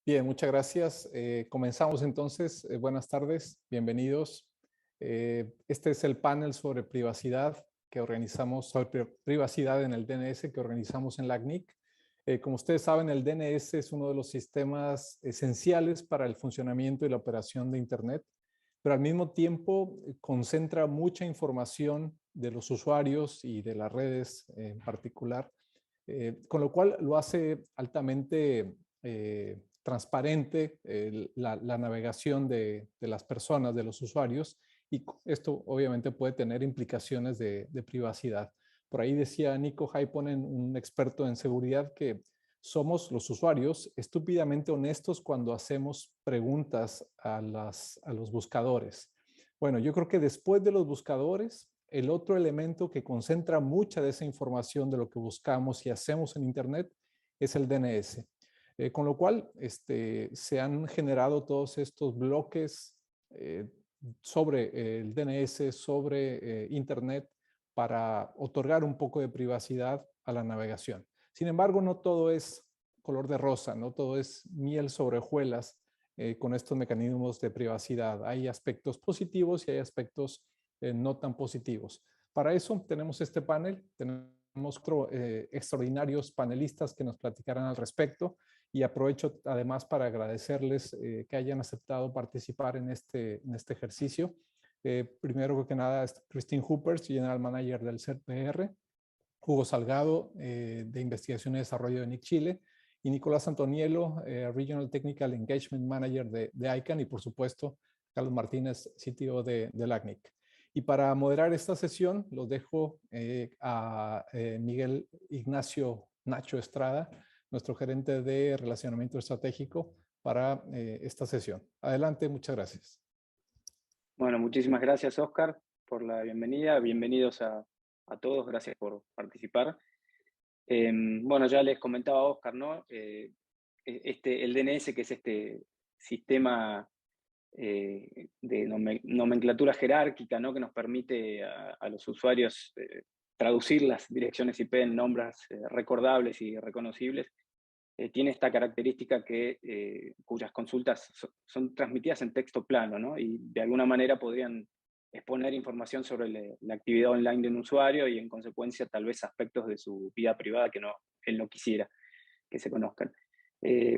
Bien, muchas gracias. Comenzamos entonces. Buenas tardes, bienvenidos. Este es el panel sobre privacidad que organizamos, sobre privacidad en el DNS que organizamos en la CNIC. Como ustedes saben, el DNS es uno de los sistemas esenciales para el funcionamiento y la operación de Internet, pero al mismo tiempo concentra mucha información de los usuarios y de las redes en particular, con lo cual lo hace altamente transparente la navegación de las personas, de los usuarios, y esto obviamente puede tener implicaciones de privacidad. Por ahí decía Nico Hyponen, un experto en seguridad, que somos los usuarios estúpidamente honestos cuando hacemos preguntas a los buscadores. Bueno, yo creo que después de los buscadores, el otro elemento que concentra mucha de esa información de lo que buscamos y hacemos en Internet es el DNS. Con lo cual, se han generado todos estos bloques sobre el DNS, sobre Internet, para otorgar un poco de privacidad a la navegación. Sin embargo, no todo es color de rosa, no todo es miel sobre hojuelas con estos mecanismos de privacidad. Hay aspectos positivos y hay aspectos no tan positivos. Para eso tenemos este panel, tenemos extraordinarios panelistas que nos platicarán al respecto, y aprovecho además para agradecerles que hayan aceptado participar en este ejercicio. Primero que nada, Christine Hoopers, General Manager del CERT-PR, Hugo Salgado, de Investigación y Desarrollo de NIC Chile, y Nicolás Antoniello, Regional Technical Engagement Manager de ICANN, y por supuesto, Carlos Martínez, CTO de la ACNIC. Y para moderar esta sesión, los dejo a Miguel Ignacio Nacho Estrada, nuestro gerente de relacionamiento estratégico, para esta sesión. Adelante, muchas gracias. Bueno, muchísimas gracias, Oscar, por la bienvenida. Bienvenidos a todos, gracias por participar. Bueno, ya les comentaba Oscar, ¿no? El DNS, que es este sistema de nomenclatura jerárquica, ¿no? Que nos permite a los usuarios traducir las direcciones IP en nombres recordables y reconocibles. Tiene esta característica cuyas consultas son transmitidas en texto plano, ¿no? Y de alguna manera podrían exponer información sobre la actividad online de un usuario y en consecuencia tal vez aspectos de su vida privada que él no quisiera que se conozcan.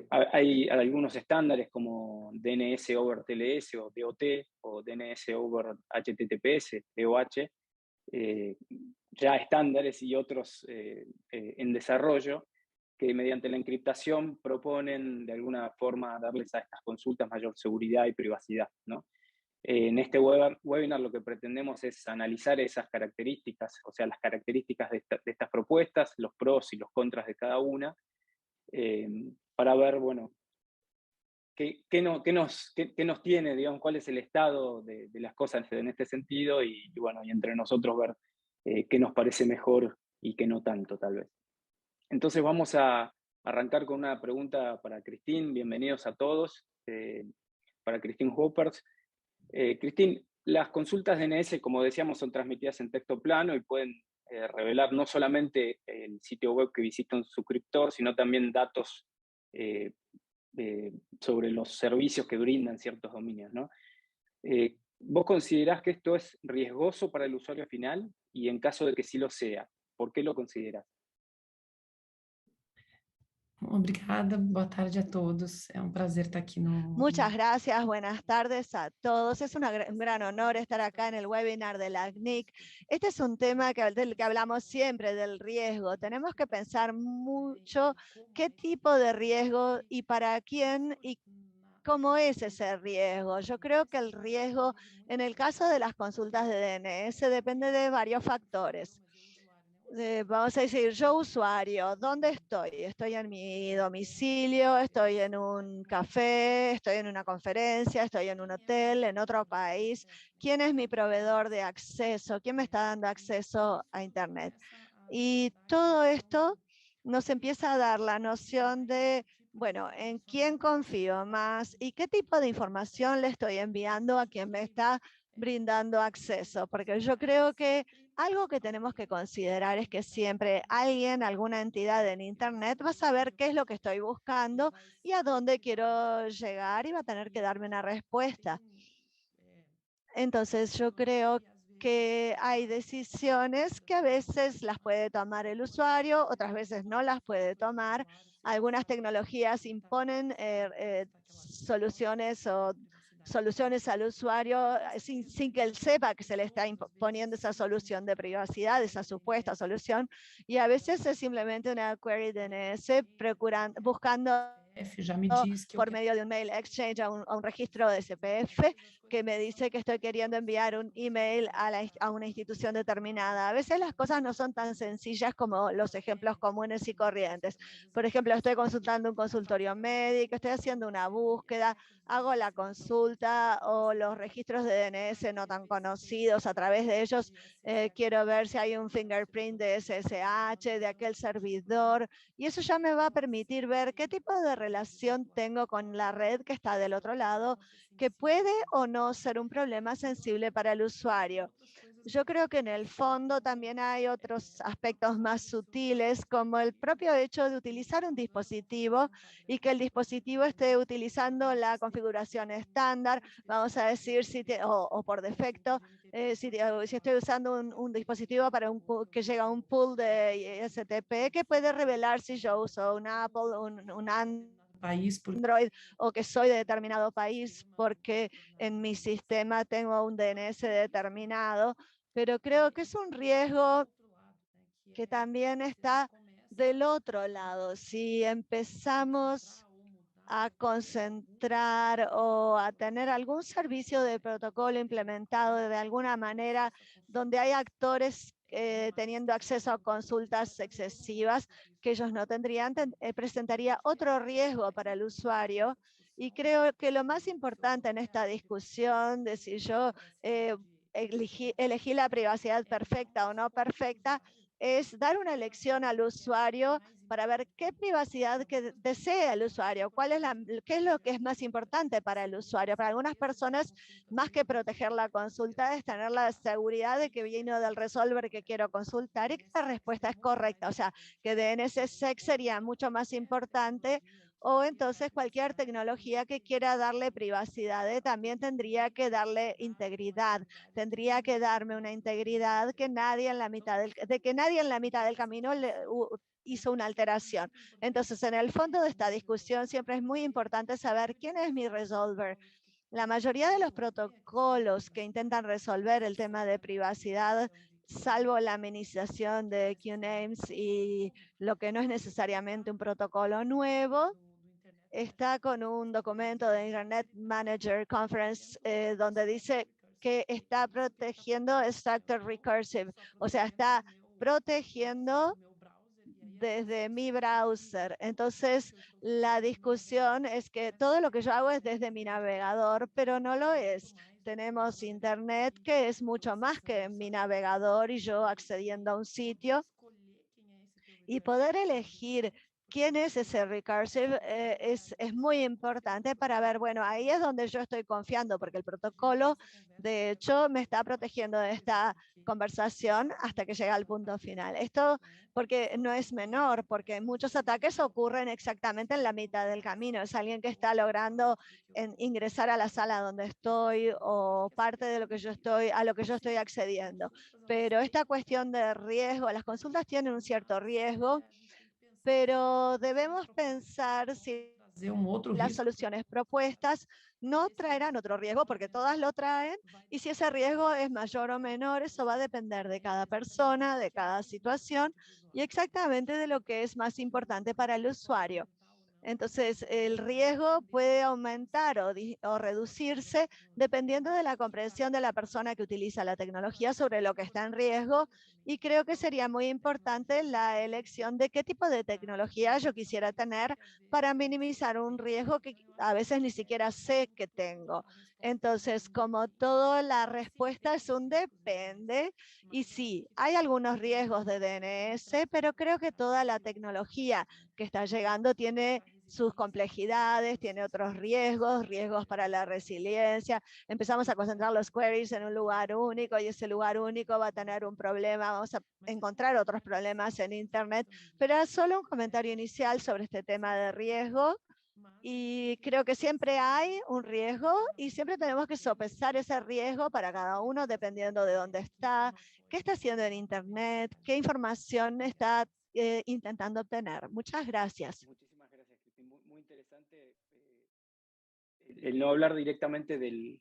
Hay algunos estándares como DNS over TLS o DOT o DNS over HTTPS, DOH, ya estándares, y otros en desarrollo, que mediante la encriptación proponen de alguna forma darles a estas consultas mayor seguridad y privacidad, ¿no? En este webinar lo que pretendemos es analizar esas características, o sea, las características de estas propuestas, los pros y los contras de cada una, para ver, bueno, qué nos tiene, digamos, cuál es el estado de las cosas en este sentido, y bueno, y entre nosotros ver qué nos parece mejor y qué no tanto, tal vez. Entonces vamos a arrancar con una pregunta para Christine. Bienvenidos a todos. Para Christine Hoopers. Christine, las consultas DNS, como decíamos, son transmitidas en texto plano y pueden revelar no solamente el sitio web que visita un suscriptor, sino también datos sobre los servicios que brindan ciertos dominios, ¿no? ¿Vos considerás que esto es riesgoso para el usuario final? Y en caso de que sí lo sea, ¿por qué lo considerás? Obrigada, boa tarde a todos. É prazer estar aqui no... Muchas gracias, buenas tardes a todos. Es un gran honor estar acá en el webinar de la CNIC. Este es un tema del que hablamos siempre, del riesgo. Tenemos que pensar mucho qué tipo de riesgo y para quién y cómo es ese riesgo. Yo creo que el riesgo en el caso de las consultas de DNS depende de varios factores. Vamos a decir, yo usuario, ¿dónde estoy? Estoy en mi domicilio, estoy en un café, estoy en una conferencia, estoy en un hotel, en otro país. ¿Quién es mi proveedor de acceso? ¿Quién me está dando acceso a Internet? Y todo esto nos empieza a dar la noción de, bueno, en quién confío más y qué tipo de información le estoy enviando a quien me está brindando acceso, porque yo creo que algo que tenemos que considerar es que siempre alguien, alguna entidad en Internet va a saber qué es lo que estoy buscando y a dónde quiero llegar y va a tener que darme una respuesta. Entonces yo creo que hay decisiones que a veces las puede tomar el usuario, otras veces no las puede tomar. Algunas tecnologías imponen soluciones al usuario sin que él sepa que se le está imponiendo esa solución de privacidad, esa supuesta solución. Y a veces es simplemente una query DNS buscando Já me diz que eu por quero medio de un mail exchange a un registro de CPF que me dice que estoy queriendo enviar un email a una institución determinada. A veces las cosas no son tan sencillas como los ejemplos comunes y corrientes. Por ejemplo, estoy consultando un consultorio médico, estoy haciendo una búsqueda, hago la consulta o los registros de DNS no tan conocidos. A través de ellos quiero ver si hay un fingerprint de SSH, de aquel servidor, y eso ya me va a permitir ver qué tipo de relación tengo con la red que está del otro lado, que puede o no ser un problema sensible para el usuario. Yo creo que en el fondo también hay otros aspectos más sutiles, como el propio hecho de utilizar un dispositivo y que el dispositivo esté utilizando la configuración estándar, vamos a decir, o por defecto, si estoy usando un dispositivo para que llega a un pool de STP, que puede revelar si yo uso un Apple, un país Android o que soy de determinado país porque en mi sistema tengo un DNS determinado, pero creo que es un riesgo que también está del otro lado. Si empezamos a concentrar o a tener algún servicio de protocolo implementado de alguna manera donde hay actores teniendo acceso a consultas excesivas que ellos no tendrían, presentaría otro riesgo para el usuario. Y creo que lo más importante en esta discusión de si yo elegí la privacidad perfecta o no perfecta, es dar una elección al usuario para ver qué privacidad que desea el usuario, qué es lo que es más importante para el usuario. Para algunas personas, más que proteger la consulta, es tener la seguridad de que vino del resolver que quiero consultar y que la respuesta es correcta. O sea, que DNSSEC sería mucho más importante, o entonces cualquier tecnología que quiera darle privacidad también tendría que darle integridad, tendría que darme una integridad que nadie en la mitad del camino hizo una alteración. Entonces, en el fondo de esta discusión siempre es muy importante saber quién es mi resolver. La mayoría de los protocolos que intentan resolver el tema de privacidad, salvo la administración de QNames y lo que no es necesariamente un protocolo nuevo, está con un documento de Internet Manager Conference donde dice que está protegiendo Structured Recursive, o sea, está protegiendo desde mi browser. Entonces, la discusión es que todo lo que yo hago es desde mi navegador, pero no lo es. Tenemos Internet que es mucho más que mi navegador y yo accediendo a un sitio y poder elegir quién es ese recursive es muy importante para ver, bueno, ahí es donde yo estoy confiando, porque el protocolo, de hecho, me está protegiendo de esta conversación hasta que llega al punto final. Esto porque no es menor, porque muchos ataques ocurren exactamente en la mitad del camino. Es alguien que está logrando ingresar a la sala donde estoy o parte de lo que a lo que yo estoy accediendo. Pero esta cuestión de riesgo, las consultas tienen un cierto riesgo, pero debemos pensar si las soluciones propuestas no traerán otro riesgo, porque todas lo traen, y si ese riesgo es mayor o menor, eso va a depender de cada persona, de cada situación, y exactamente de lo que es más importante para el usuario. Entonces, el riesgo puede aumentar o reducirse dependiendo de la comprensión de la persona que utiliza la tecnología sobre lo que está en riesgo. Y creo que sería muy importante la elección de qué tipo de tecnología yo quisiera tener para minimizar un riesgo que a veces ni siquiera sé que tengo. Entonces, como todo, la respuesta es un depende. Y sí, hay algunos riesgos de DNS, pero creo que toda la tecnología que está llegando tiene sus complejidades, tiene otros riesgos, riesgos para la resiliencia. Empezamos a concentrar los queries en un lugar único y ese lugar único va a tener un problema, vamos a encontrar otros problemas en Internet, pero solo un comentario inicial sobre este tema de riesgo. Y creo que siempre hay un riesgo y siempre tenemos que sopesar ese riesgo para cada uno dependiendo de dónde está, qué está haciendo en Internet, qué información está intentando obtener. Muchas gracias. Muchísimas gracias, Cristín. Muy interesante el no hablar directamente del,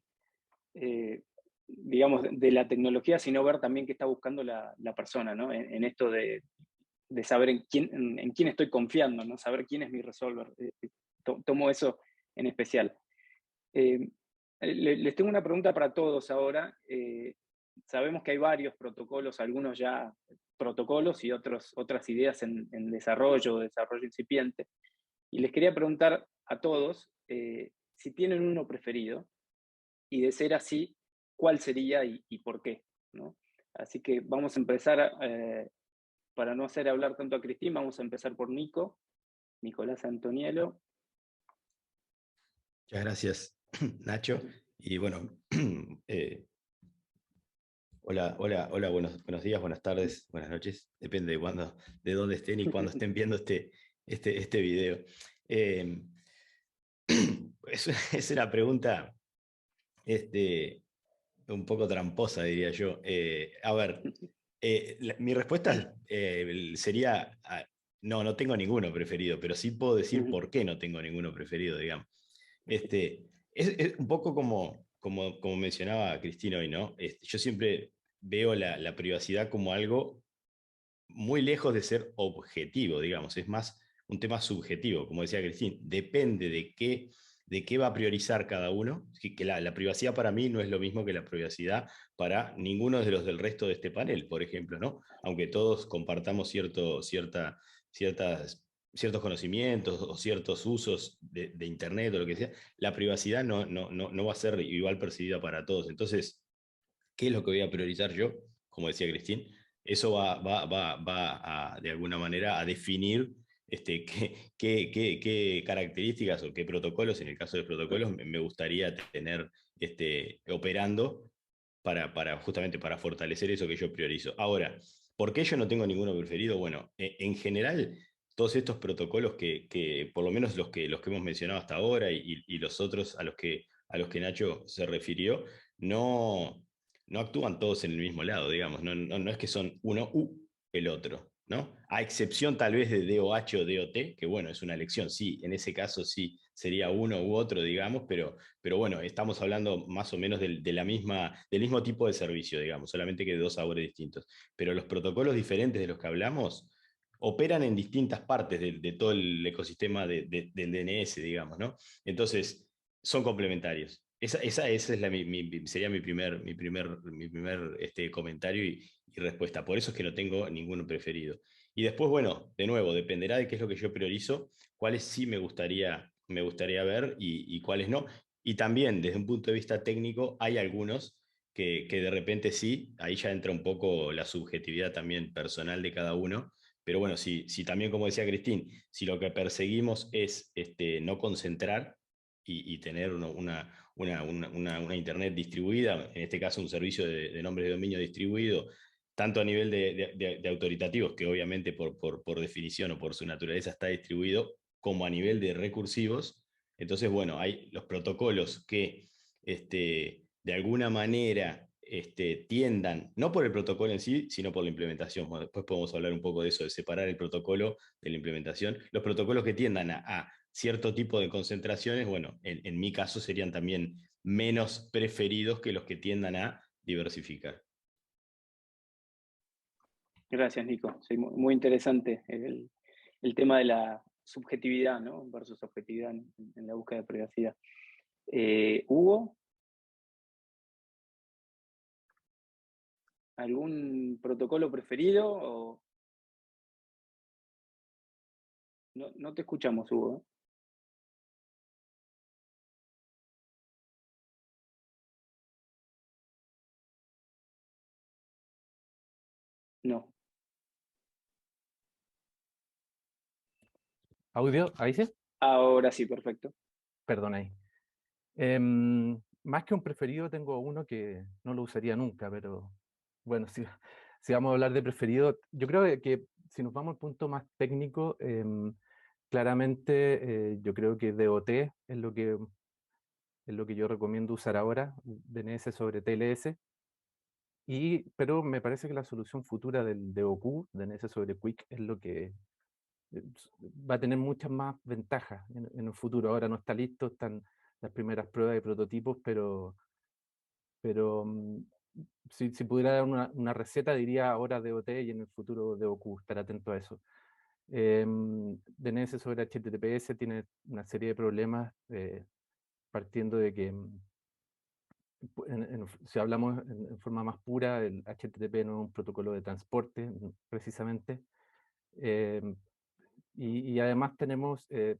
digamos, de la tecnología, sino ver también qué está buscando la persona, ¿no? En esto de saber en quién estoy confiando, ¿no? Saber quién es mi resolver. Tomo eso en especial. Les tengo una pregunta para todos ahora. Sabemos que hay varios protocolos, algunos ya protocolos y otras ideas en desarrollo incipiente. Y les quería preguntar a todos si tienen uno preferido y de ser así, ¿cuál sería y por qué? ¿No? Así que vamos a empezar, para no hacer hablar tanto a Cristín, vamos a empezar por Nicolás Antoniello. Muchas gracias, Nacho. Y bueno, hola, buenos días, buenas tardes, buenas noches. Depende de dónde estén y cuándo estén viendo este video. Es una pregunta un poco tramposa, diría yo. A ver, mi respuesta sería, no tengo ninguno preferido, pero sí puedo decir por qué no tengo ninguno preferido, digamos. Es un poco como mencionaba Cristina hoy, ¿no? Yo siempre veo la privacidad como algo muy lejos de ser objetivo, digamos, es más un tema subjetivo, como decía Cristina, depende de qué va a priorizar cada uno, que la privacidad para mí no es lo mismo que la privacidad para ninguno de los del resto de este panel, por ejemplo, ¿no? Aunque todos compartamos ciertos conocimientos o ciertos usos de Internet o lo que sea, la privacidad no va a ser igual percibida para todos. Entonces, ¿qué es lo que voy a priorizar yo? Como decía Cristín, eso va de alguna manera a definir qué características o qué protocolos, en el caso de protocolos, me gustaría tener operando justamente para fortalecer eso que yo priorizo. Ahora, ¿por qué yo no tengo ninguno preferido? Bueno, en general, todos estos protocolos que por lo menos los que hemos mencionado hasta ahora y los otros a los que Nacho se refirió, no actúan todos en el mismo lado, digamos, no es que son uno u el otro, ¿no? A excepción tal vez de DOH o DOT, que bueno, es una elección, sí, en ese caso sí sería uno u otro, digamos, pero bueno, estamos hablando más o menos del mismo tipo de servicio, digamos, solamente que de dos sabores distintos. Pero los protocolos diferentes de los que hablamos operan en distintas partes de todo el ecosistema del DNS, digamos, ¿no? Entonces, son complementarios. Esa es sería mi primer comentario y respuesta. Por eso es que no tengo ninguno preferido. Y después, bueno, de nuevo, dependerá de qué es lo que yo priorizo, cuáles sí me gustaría ver y cuáles no. Y también, desde un punto de vista técnico, hay algunos que de repente sí, ahí ya entra un poco la subjetividad también personal de cada uno. Pero bueno, si también, como decía Cristín, si lo que perseguimos es no concentrar y tener una Internet distribuida, en este caso un servicio de nombres de dominio distribuido, tanto a nivel de autoritativos, que obviamente por definición o por su naturaleza está distribuido, como a nivel de recursivos. Entonces, bueno, hay los protocolos que de alguna manera tiendan, no por el protocolo en sí, sino por la implementación. Bueno, después podemos hablar un poco de eso, de separar el protocolo de la implementación. Los protocolos que tiendan a cierto tipo de concentraciones, bueno, en mi caso serían también menos preferidos que los que tiendan a diversificar. Gracias, Nico. Sí, muy interesante el tema de la subjetividad, ¿no? Versus objetividad en la búsqueda de privacidad. Hugo, ¿algún protocolo preferido? O... No te escuchamos, Hugo. No. ¿Audio? ¿Ahí sí? Ahora sí, perfecto. Perdón ahí. Más que un preferido, tengo uno que no lo usaría nunca, pero bueno, si vamos a hablar de preferido, yo creo que si nos vamos al punto más técnico, claramente yo creo que DOT es lo que yo recomiendo usar ahora, DNS sobre TLS, pero me parece que la solución futura del DOQ, DNS sobre Quick, es lo que va a tener muchas más ventajas en el futuro. Ahora no está listo, están las primeras pruebas de prototipos, pero si pudiera dar una receta, diría ahora DOT y en el futuro DOQ, estar atento a eso. DNS sobre HTTPS tiene una serie de problemas, partiendo de que si hablamos en forma más pura, el HTTP no es un protocolo de transporte, precisamente. Y además tenemos el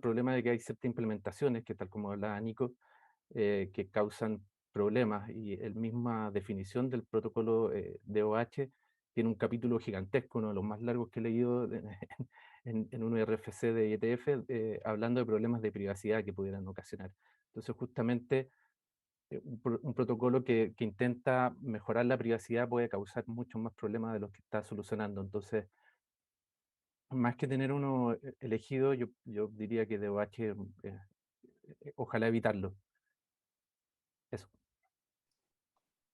problema de que hay ciertas implementaciones, que tal como hablaba Nico, que causan problemas, y la misma definición del protocolo DOH tiene un capítulo gigantesco, uno de los más largos que he leído en un RFC de IETF, hablando de problemas de privacidad que pudieran ocasionar. Entonces justamente un protocolo que intenta mejorar la privacidad puede causar muchos más problemas de los que está solucionando. Entonces, más que tener uno elegido, yo diría que DOH, ojalá evitarlo. Eso.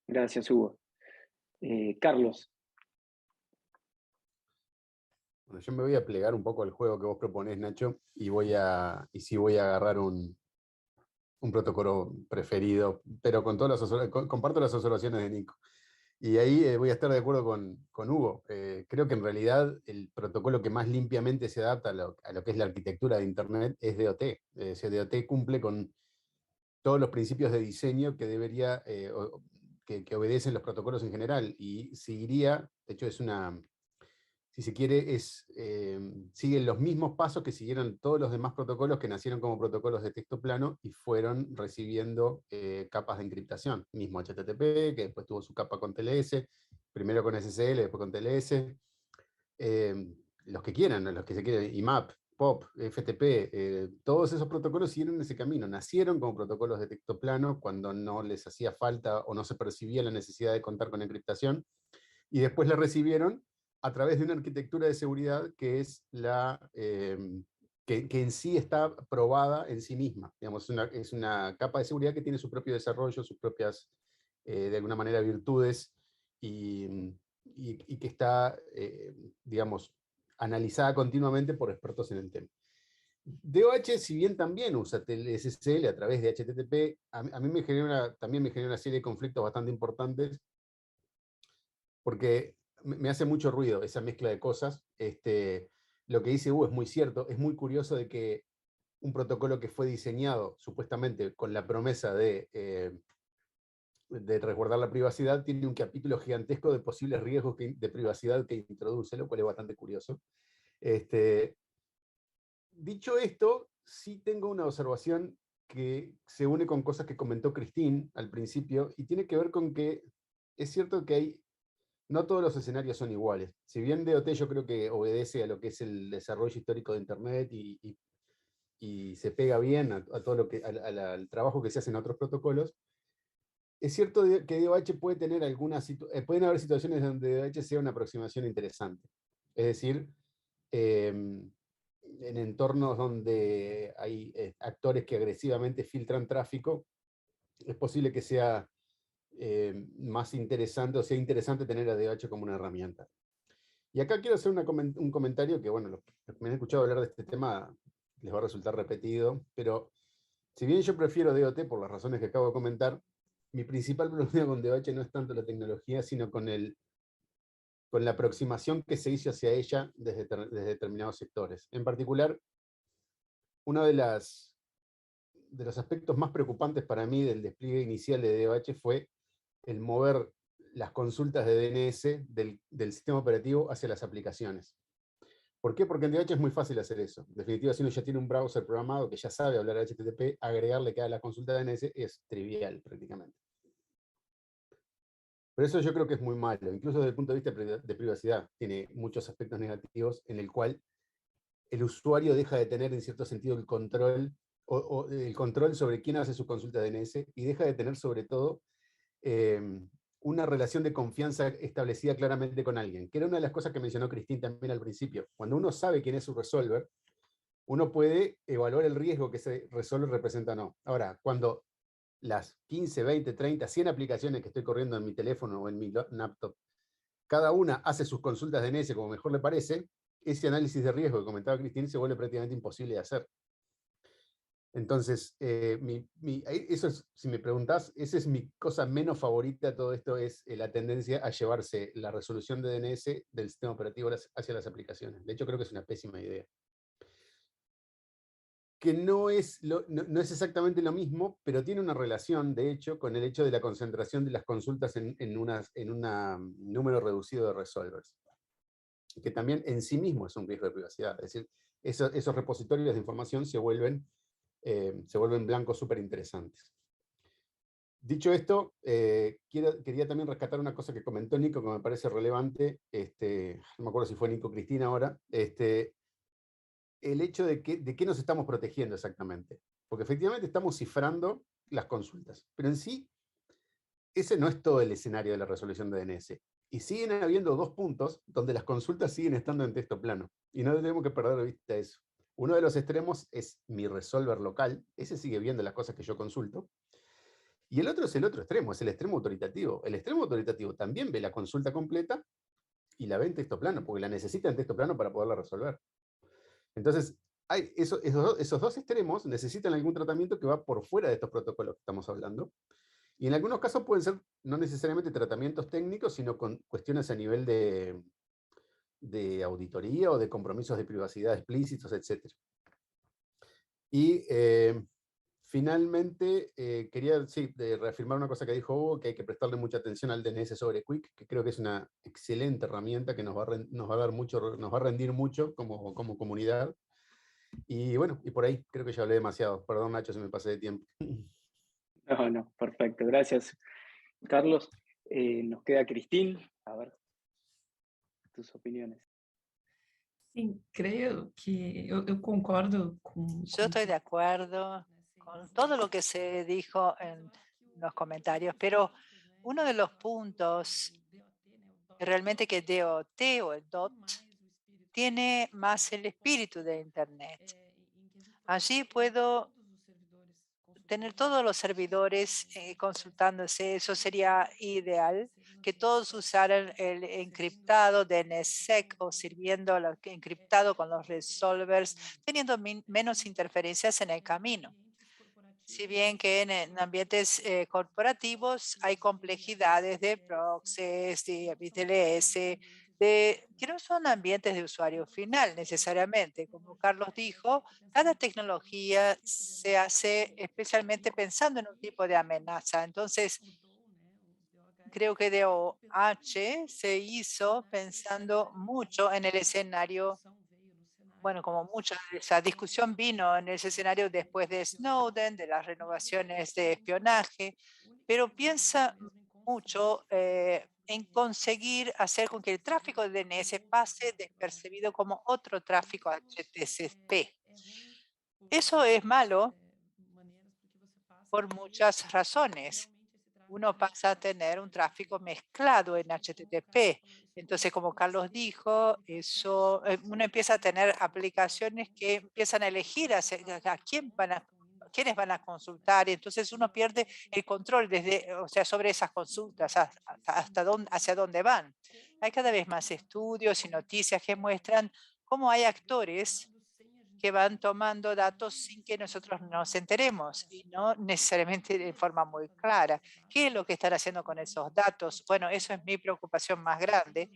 Gracias, Hugo. Carlos. Bueno, yo me voy a plegar un poco al juego que vos proponés, Nacho, y sí voy a agarrar un protocolo preferido, pero comparto las observaciones de Nico. Y ahí voy a estar de acuerdo con Hugo. Creo que en realidad el protocolo que más limpiamente se adapta a lo que es la arquitectura de Internet es DOT. DOT cumple con todos los principios de diseño que debería, que obedecen los protocolos en general, y seguiría, de hecho si se quiere, siguen los mismos pasos que siguieron todos los demás protocolos que nacieron como protocolos de texto plano y fueron recibiendo capas de encriptación. Mismo HTTP, que después tuvo su capa con TLS, primero con SSL, después con TLS. Los que quieran, los que se quieran, IMAP, POP, FTP, todos esos protocolos siguieron ese camino. Nacieron como protocolos de texto plano cuando no les hacía falta o no se percibía la necesidad de contar con encriptación, y después la recibieron a través de una arquitectura de seguridad que es que en sí está probada en sí misma. Digamos, es una capa de seguridad que tiene su propio desarrollo, sus propias, de alguna manera, virtudes, y que está, digamos, analizada continuamente por expertos en el tema. DOH, si bien también usa SSL a través de HTTP, a mí también me genera una serie de conflictos bastante importantes, porque me hace mucho ruido esa mezcla de cosas. Lo que dice Hugo es muy cierto, es muy curioso de que un protocolo que fue diseñado supuestamente con la promesa de resguardar la privacidad tiene un capítulo gigantesco de posibles riesgos de privacidad que introduce, lo cual es bastante curioso. Dicho esto, sí tengo una observación que se une con cosas que comentó Christine al principio, y tiene que ver con que es cierto que no todos los escenarios son iguales. Si bien DOT yo creo que obedece a lo que es el desarrollo histórico de Internet y se pega bien a todo al trabajo que se hace en otros protocolos, es cierto que DOH puede tener pueden haber situaciones donde DOH sea una aproximación interesante. Es decir, en entornos donde hay actores que agresivamente filtran tráfico, es posible que sea más interesante, o sea interesante tener a DOH como una herramienta. Y acá quiero hacer un comentario que, bueno, los que me han escuchado hablar de este tema les va a resultar repetido, pero si bien yo prefiero DOT por las razones que acabo de comentar, mi principal problema con DOH no es tanto la tecnología, sino con la aproximación que se hizo hacia ella desde determinados sectores. En particular, uno de los aspectos más preocupantes para mí del despliegue inicial de DOH fue el mover las consultas de DNS del sistema operativo hacia las aplicaciones. ¿Por qué? Porque en DOH es muy fácil hacer eso. En definitiva, si uno ya tiene un browser programado que ya sabe hablar HTTP, agregarle que haga la consulta de DNS es trivial prácticamente. Pero eso yo creo que es muy malo, incluso desde el punto de vista de privacidad. Tiene muchos aspectos negativos en el cual el usuario deja de tener en cierto sentido el control, o el control sobre quién hace su consulta DNS, y deja de tener sobre todo una relación de confianza establecida claramente con alguien, que era una de las cosas que mencionó Cristín también al principio. Cuando uno sabe quién es su resolver, uno puede evaluar el riesgo que ese resolver representa o no. Ahora, cuando las 15, 20, 30, 100 aplicaciones que estoy corriendo en mi teléfono o en mi laptop, cada una hace sus consultas DNS como mejor le parece, ese análisis de riesgo que comentaba Cristín se vuelve prácticamente imposible de hacer. Entonces, eso es, si me preguntás, esa es mi cosa menos favorita de todo esto, es la tendencia a llevarse la resolución de DNS del sistema operativo hacia las aplicaciones. De hecho, creo que es una pésima idea. Que no es exactamente lo mismo, pero tiene una relación, de hecho, con el hecho de la concentración de las consultas en un número reducido de resolvers, que también en sí mismo es un riesgo de privacidad. Es decir, esos repositorios de información se vuelven blancos súper interesantes. Dicho esto, quería también rescatar una cosa que comentó Nico, que me parece relevante, no me acuerdo si fue Nico o Cristina ahora, el hecho de qué nos estamos protegiendo exactamente. Porque efectivamente estamos cifrando las consultas, pero en sí, ese no es todo el escenario de la resolución de DNS. Y siguen habiendo dos puntos donde las consultas siguen estando en texto plano. Y no tenemos que perder de vista eso. Uno de los extremos es mi resolver local, ese sigue viendo las cosas que yo consulto. Y el otro es el otro extremo, es el extremo autoritativo. El extremo autoritativo también ve la consulta completa y la ve en texto plano, porque la necesita en texto plano para poderla resolver. Entonces, esos dos extremos necesitan algún tratamiento que va por fuera de estos protocolos que estamos hablando. Y en algunos casos pueden ser no necesariamente tratamientos técnicos, sino con cuestiones a nivel de auditoría o de compromisos de privacidad explícitos, etc. Y finalmente, quería reafirmar una cosa que dijo Hugo, que hay que prestarle mucha atención al DNS sobre Quick, que creo que es una excelente herramienta que nos va a rendir mucho como comunidad. Y bueno, y por ahí creo que ya hablé demasiado. Perdón, Nacho, si me pasé de tiempo. No, perfecto. Gracias, Carlos. Nos queda Cristín. A ver, tus opiniones. Sim, creio que eu concordo com. Yo estoy de acuerdo con todo lo que se dijo en los comentarios, pero uno de los puntos realmente que DOT o el DOT tiene más el espíritu de Internet. Allí puedo tener todos los servidores consultándose. Eso sería ideal, que todos usaran el encriptado de NSSEC o sirviendo el encriptado con los resolvers, teniendo menos interferencias en el camino. Si bien que en ambientes corporativos hay complejidades de proxies, de TLS, que no son ambientes de usuario final necesariamente. Como Carlos dijo, cada tecnología se hace especialmente pensando en un tipo de amenaza. Entonces, creo que DOH se hizo pensando mucho en el escenario. Bueno, como mucha de esa discusión vino en ese escenario después de Snowden, de las renovaciones de espionaje, pero piensa mucho en conseguir hacer con que el tráfico de DNS pase despercibido como otro tráfico HTTP. Eso es malo por muchas razones. Uno pasa a tener un tráfico mezclado en HTTP. Entonces, como Carlos dijo, eso, uno empieza a tener aplicaciones que empiezan a elegir a quiénes van a consultar, y entonces uno pierde el control sobre esas consultas, hacia dónde van. Hay cada vez más estudios y noticias que muestran cómo hay actores que van tomando datos sin que nosotros nos enteremos y no necesariamente de forma muy clara. ¿Qué es lo que están haciendo con esos datos? Bueno, eso es mi preocupación más grande,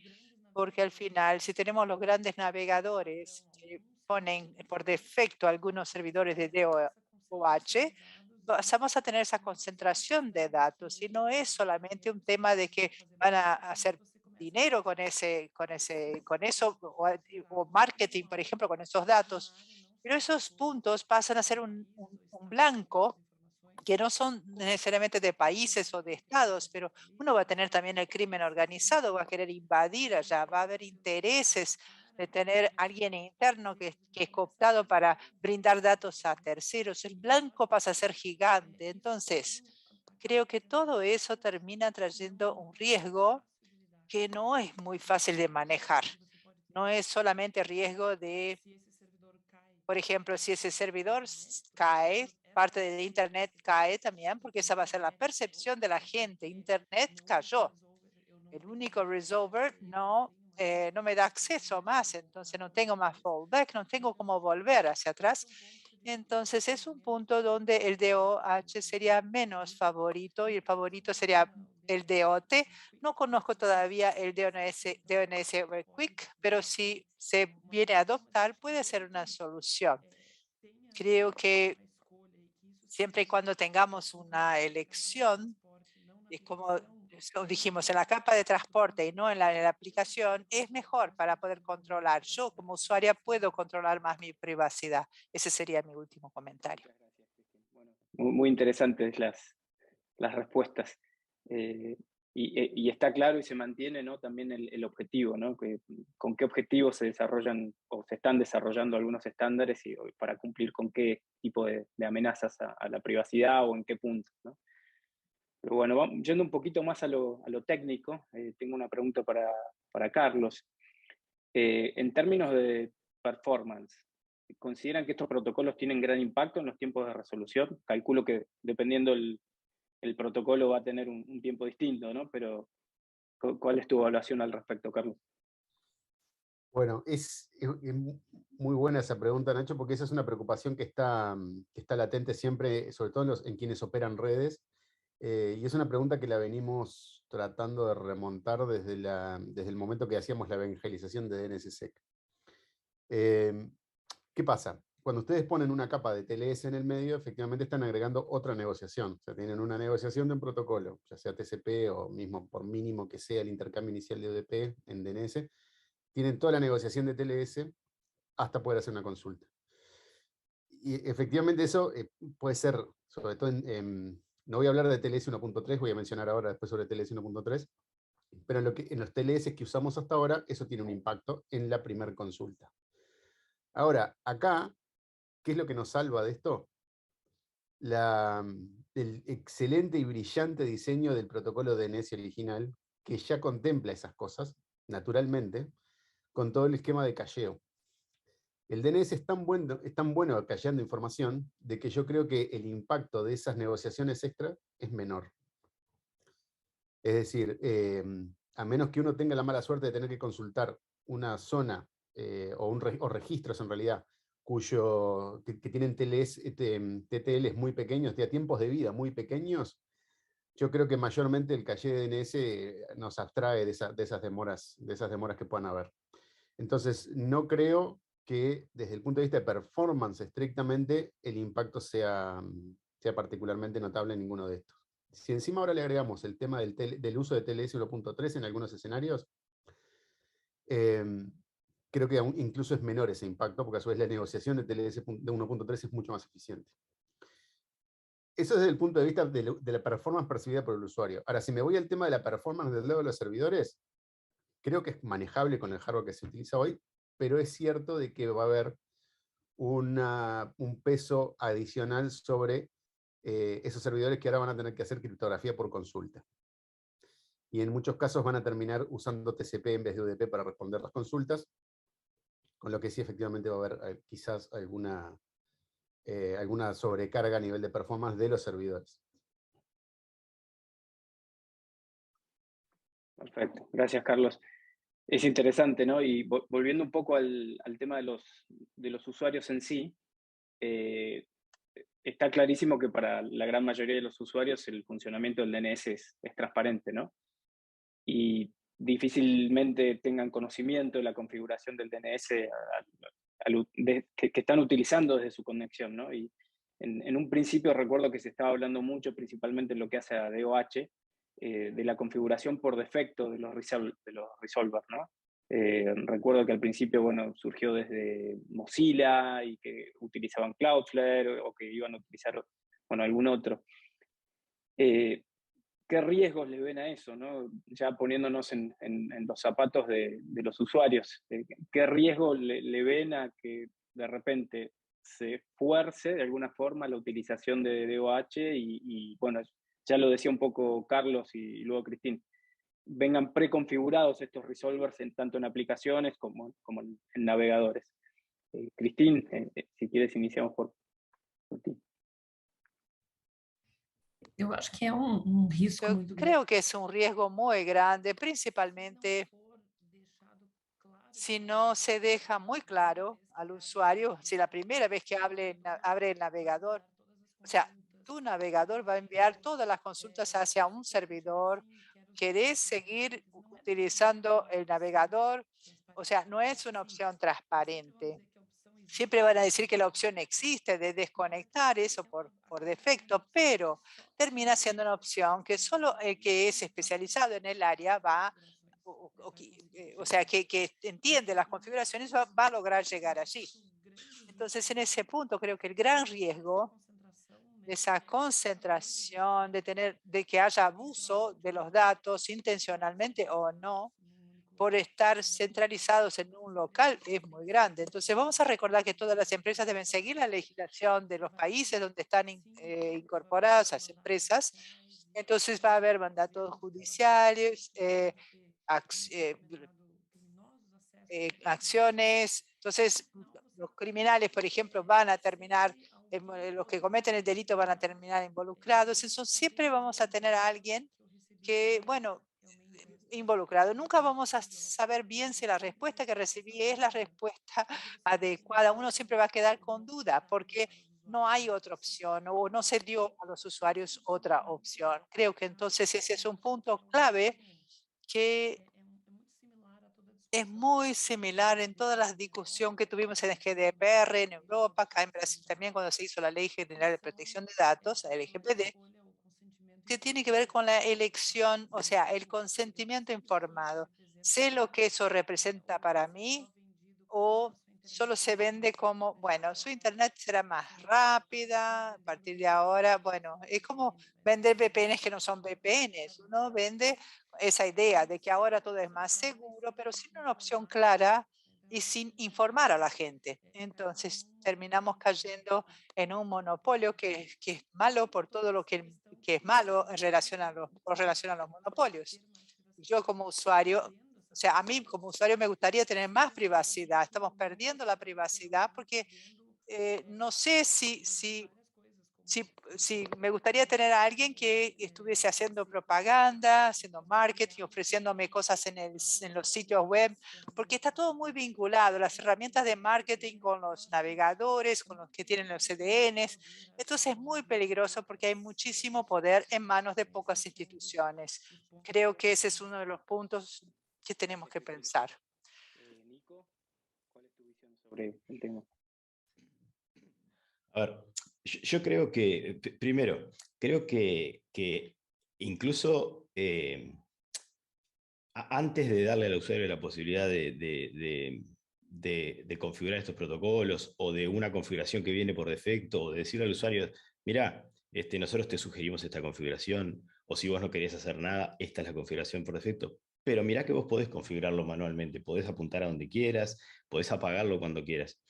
porque al final, si tenemos los grandes navegadores que ponen por defecto algunos servidores de DOH, vamos a tener esa concentración de datos y no es solamente un tema de que van a hacer dinero con eso o marketing, por ejemplo, con esos datos, pero esos puntos pasan a ser un blanco que no son necesariamente de países o de estados, pero uno va a tener también el crimen organizado, va a querer invadir allá, va a haber intereses de tener alguien interno que es cooptado para brindar datos a terceros. El blanco pasa a ser gigante. Entonces, creo que todo eso termina trayendo un riesgo que no es muy fácil de manejar. No es solamente riesgo de, por ejemplo, si ese servidor cae, parte del Internet cae también, porque esa va a ser la percepción de la gente. Internet cayó. El único resolver no me da acceso más, entonces no tengo más fallback, no tengo cómo volver hacia atrás. Entonces es un punto donde el DOH sería menos favorito y el favorito sería el DOT. No conozco todavía el DNS over Quick, pero si se viene a adoptar puede ser una solución. Creo que siempre y cuando tengamos una elección, es como dijimos, en la capa de transporte y no en la aplicación, es mejor para poder controlar. Yo como usuaria puedo controlar más mi privacidad. Ese sería mi último comentario. Bueno, muy interesantes las respuestas. Y está claro y se mantiene, ¿no?, también el objetivo, ¿no? Con qué objetivos se desarrollan o se están desarrollando algunos estándares y para cumplir con qué tipo de amenazas a la privacidad o en qué punto, ¿no? Pero bueno, yendo un poquito más a lo técnico, tengo una pregunta para Carlos. En términos de performance, ¿consideran que estos protocolos tienen gran impacto en los tiempos de resolución? Calculo que dependiendo el protocolo va a tener un tiempo distinto, ¿no? Pero ¿cuál es tu evaluación al respecto, Carlos? Bueno, es muy buena esa pregunta, Nacho, porque esa es una preocupación que está latente siempre, sobre todo en quienes operan redes, y es una pregunta que la venimos tratando de remontar desde el momento que hacíamos la evangelización de DNSSEC. ¿Qué pasa? Cuando ustedes ponen una capa de TLS en el medio, efectivamente están agregando otra negociación. O sea, tienen una negociación de un protocolo, ya sea TCP o mismo por mínimo que sea el intercambio inicial de UDP en DNS, tienen toda la negociación de TLS hasta poder hacer una consulta. Y efectivamente eso puede ser, sobre todo no voy a hablar de TLS 1.3, voy a mencionar ahora después sobre TLS 1.3, pero en los TLS que usamos hasta ahora, eso tiene un impacto en la primera consulta. Ahora, acá, ¿qué es lo que nos salva de esto? El excelente y brillante diseño del protocolo DNS original, que ya contempla esas cosas, naturalmente, con todo el esquema de cacheo. El DNS es tan bueno cacheando información, de que yo creo que el impacto de esas negociaciones extra es menor. Es decir, a menos que uno tenga la mala suerte de tener que consultar una zona o registros en realidad, que tienen TTLs muy pequeños, de tiempos de vida muy pequeños, yo creo que mayormente el caché de DNS nos abstrae de esas demoras que puedan haber. Entonces, no creo que desde el punto de vista de performance estrictamente el impacto sea particularmente notable en ninguno de estos. Si encima ahora le agregamos el tema del uso de TLS 1.3 en algunos escenarios, creo que incluso es menor ese impacto, porque a su vez la negociación de TLS de 1.3 es mucho más eficiente. Eso desde el punto de vista de la performance percibida por el usuario. Ahora, si me voy al tema de la performance del lado de los servidores, creo que es manejable con el hardware que se utiliza hoy, pero es cierto de que va a haber un peso adicional sobre esos servidores que ahora van a tener que hacer criptografía por consulta. Y en muchos casos van a terminar usando TCP en vez de UDP para responder las consultas, con lo que sí efectivamente va a haber quizás alguna sobrecarga a nivel de performance de los servidores. Perfecto, gracias, Carlos. Es interesante, ¿no? Y volviendo un poco al tema de los usuarios en sí, está clarísimo que para la gran mayoría de los usuarios el funcionamiento del DNS es transparente, ¿no? Y difícilmente tengan conocimiento de la configuración del DNS que están utilizando desde su conexión, ¿no? Y en un principio recuerdo que se estaba hablando mucho, principalmente en lo que hace a DOH, de la configuración por defecto de los resolvers, ¿no? Recuerdo que al principio, bueno, surgió desde Mozilla y que utilizaban Cloudflare o que iban a utilizar, bueno, algún otro. qué riesgos le ven a eso, ¿no? Ya poniéndonos en los zapatos de los usuarios. ¿Qué riesgo le ven a que de repente se fuerce de alguna forma la utilización de DOH y bueno, ya lo decía un poco Carlos y luego Cristín, vengan preconfigurados estos resolvers tanto en aplicaciones como en navegadores? Cristín, si quieres iniciamos por ti. Eu acho que é risco Yo muito grande. creo que es un riesgo muy grande, principalmente si no se deja muy claro al usuario, si la primera vez que abre el navegador, o sea, tu navegador va a enviar todas las consultas hacia un servidor, querés seguir utilizando el navegador, o sea, no es una opción transparente. Siempre van a decir que la opción existe de desconectar eso por defecto, pero termina siendo una opción que solo el que es especializado en el área va, o sea, que entiende las configuraciones va a lograr llegar allí. Entonces, en ese punto, creo que el gran riesgo de esa concentración, de que haya abuso de los datos intencionalmente o no, por estar centralizados en un local es muy grande. Entonces vamos a recordar que todas las empresas deben seguir la legislación de los países donde están incorporadas las empresas. Entonces va a haber mandatos judiciales, acciones. Entonces los criminales, por ejemplo, van a terminar, los que cometen el delito van a terminar involucrados. Entonces siempre vamos a tener a alguien que, bueno, involucrado. Nunca vamos a saber bien si la respuesta que recibí es la respuesta adecuada. Uno siempre va a quedar con duda porque no hay otra opción o no se dio a los usuarios otra opción. Creo que entonces ese es un punto clave que es muy similar en toda la discusión que tuvimos en el GDPR en Europa, acá en Brasil también cuando se hizo la Ley General de Protección de Datos, la LGPD, que tiene que ver con la elección, o sea, el consentimiento informado. ¿Sé lo que eso representa para mí o solo se vende como, bueno, su internet será más rápida a partir de ahora? Bueno, es como vender VPNs que no son VPNs. Uno vende esa idea de que ahora todo es más seguro, pero sin una opción clara y sin informar a la gente. Entonces terminamos cayendo en un monopolio que es malo por todo lo que es malo en relación a los monopolios. Yo como usuario, o sea, a mí como usuario me gustaría tener más privacidad. Estamos perdiendo la privacidad porque no sé si me gustaría tener a alguien que estuviese haciendo propaganda, haciendo marketing, ofreciéndome cosas en los sitios web, porque está todo muy vinculado, las herramientas de marketing con los navegadores, con los que tienen los CDNs. Entonces es muy peligroso porque hay muchísimo poder en manos de pocas instituciones. Creo que ese es uno de los puntos que tenemos que pensar. Nico, ¿cuál es tu visión sobre el tema? A ver, yo creo que, primero, creo que incluso antes de darle al usuario la posibilidad de configurar estos protocolos o de una configuración que viene por defecto o de decirle al usuario, mira, nosotros te sugerimos esta configuración o si vos no querías hacer nada, esta es la configuración por defecto. Pero mirá que vos podés configurarlo manualmente, podés apuntar a donde quieras, podés apagarlo cuando quieras.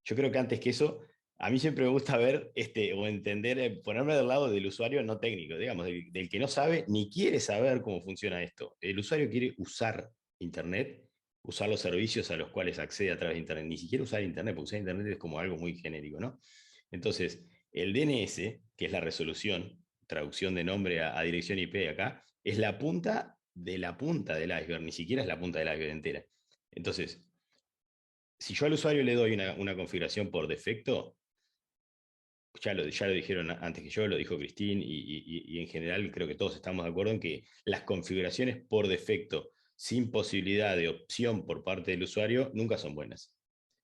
Yo creo que antes que eso, a mí siempre me gusta ver o entender, ponerme del lado del usuario no técnico, digamos, del que no sabe ni quiere saber cómo funciona esto. El usuario quiere usar Internet, usar los servicios a los cuales accede a través de Internet, ni siquiera usar Internet, porque usar Internet es como algo muy genérico, ¿no? Entonces, el DNS, que es la resolución, traducción de nombre a dirección IP acá, es la punta del iceberg, ni siquiera es la punta del iceberg entera. Entonces, si yo al usuario le doy una configuración por defecto, ya lo dijeron antes que yo, lo dijo Cristín, y en general creo que todos estamos de acuerdo en que las configuraciones por defecto, sin posibilidad de opción por parte del usuario, nunca son buenas.